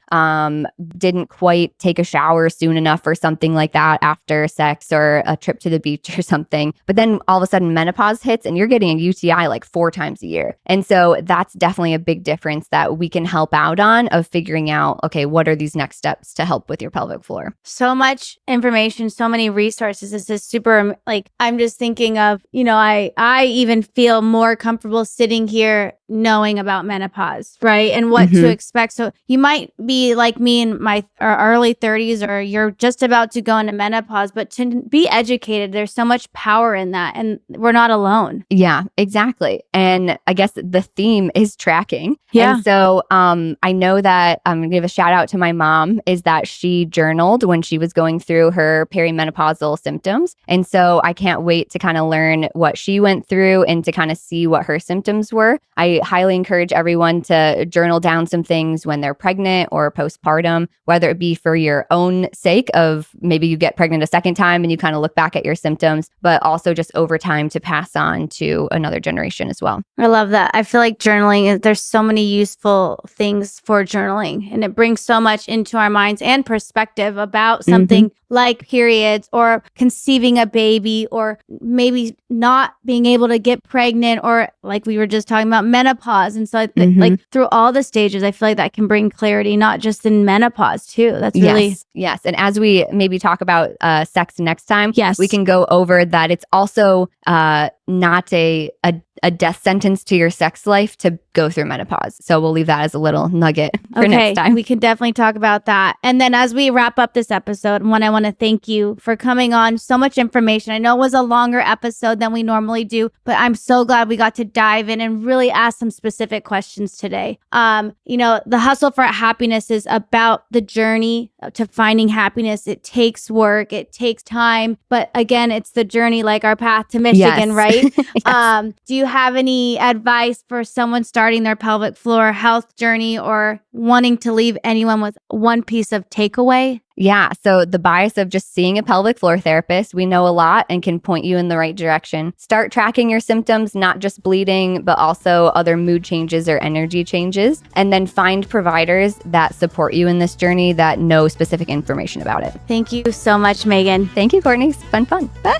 didn't quite take a shower soon enough or something like that after sex or a trip to the beach or something. But then all of a sudden menopause hits and you're getting a UTI like 4 times a year. And so that's definitely a big difference that we can help out on of figuring out, okay, what are these next steps to help with your pelvic floor? So much information, so many resources. This is super, like, I'm just thinking of, I even feel more comfortable sitting here knowing about menopause, right? And what to expect. So you might be like me in my early 30s, or you're just about to go into menopause, but to be educated, there's so much power in that. And we're not alone. Yeah, exactly. And I guess the theme is tracking. Yeah. And so I know that I'm going to give a shout out to my mom, is that she journaled when she was going through her perimenopausal symptoms. And so I can't wait to kind of learn what she went through and to kind of see what her symptoms were. I highly encourage everyone to journal down some things when they're pregnant or postpartum, whether it be for your own sake of maybe you get pregnant a second time and you kind of look back at your symptoms, but also just over time to pass on to another generation as well. I love that. I feel like journaling, there's so many useful things for journaling, and it brings so much into our minds and perspective about something like periods or conceiving a baby, or maybe not being able to get pregnant, or like we were just talking about menopause. And so like through all the stages, I feel like that can bring clarity, not just in menopause too. That's really... Yes. And as we maybe talk about sex next time, yes, we can go over that it's also not a death sentence to your sex life to go through menopause. So we'll leave that as a little nugget for next time. We can definitely talk about that. And then as we wrap up this episode, I want to thank you for coming on. So much information. I know it was a longer episode than we normally do, but I'm so glad we got to dive in and really ask some specific questions today. The Hustle for Happiness is about the journey to finding happiness. It takes work, it takes time, but again, it's the journey, like our path to Michigan, right? Yes. Do you have any advice for someone starting their pelvic floor health journey, or wanting to leave anyone with one piece of takeaway? Yeah. So the bias of just seeing a pelvic floor therapist, we know a lot and can point you in the right direction. Start tracking your symptoms, not just bleeding, but also other mood changes or energy changes. And then find providers that support you in this journey that know specific information about it. Thank you so much, Megan. Thank you, Courtney. It's been fun. Bye.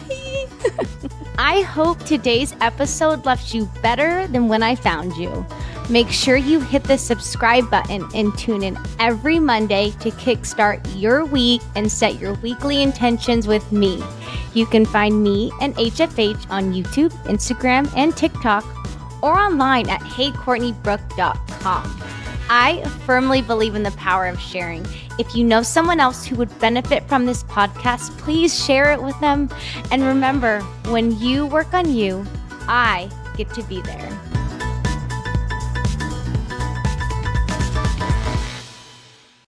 I hope today's episode left you better than when I found you. Make sure you hit the subscribe button and tune in every Monday to kickstart your week and set your weekly intentions with me. You can find me and HFH on YouTube, Instagram, and TikTok, or online at heycourtneybrook.com. I firmly believe in the power of sharing. If you know someone else who would benefit from this podcast, please share it with them. And remember, when you work on you, I get to be there.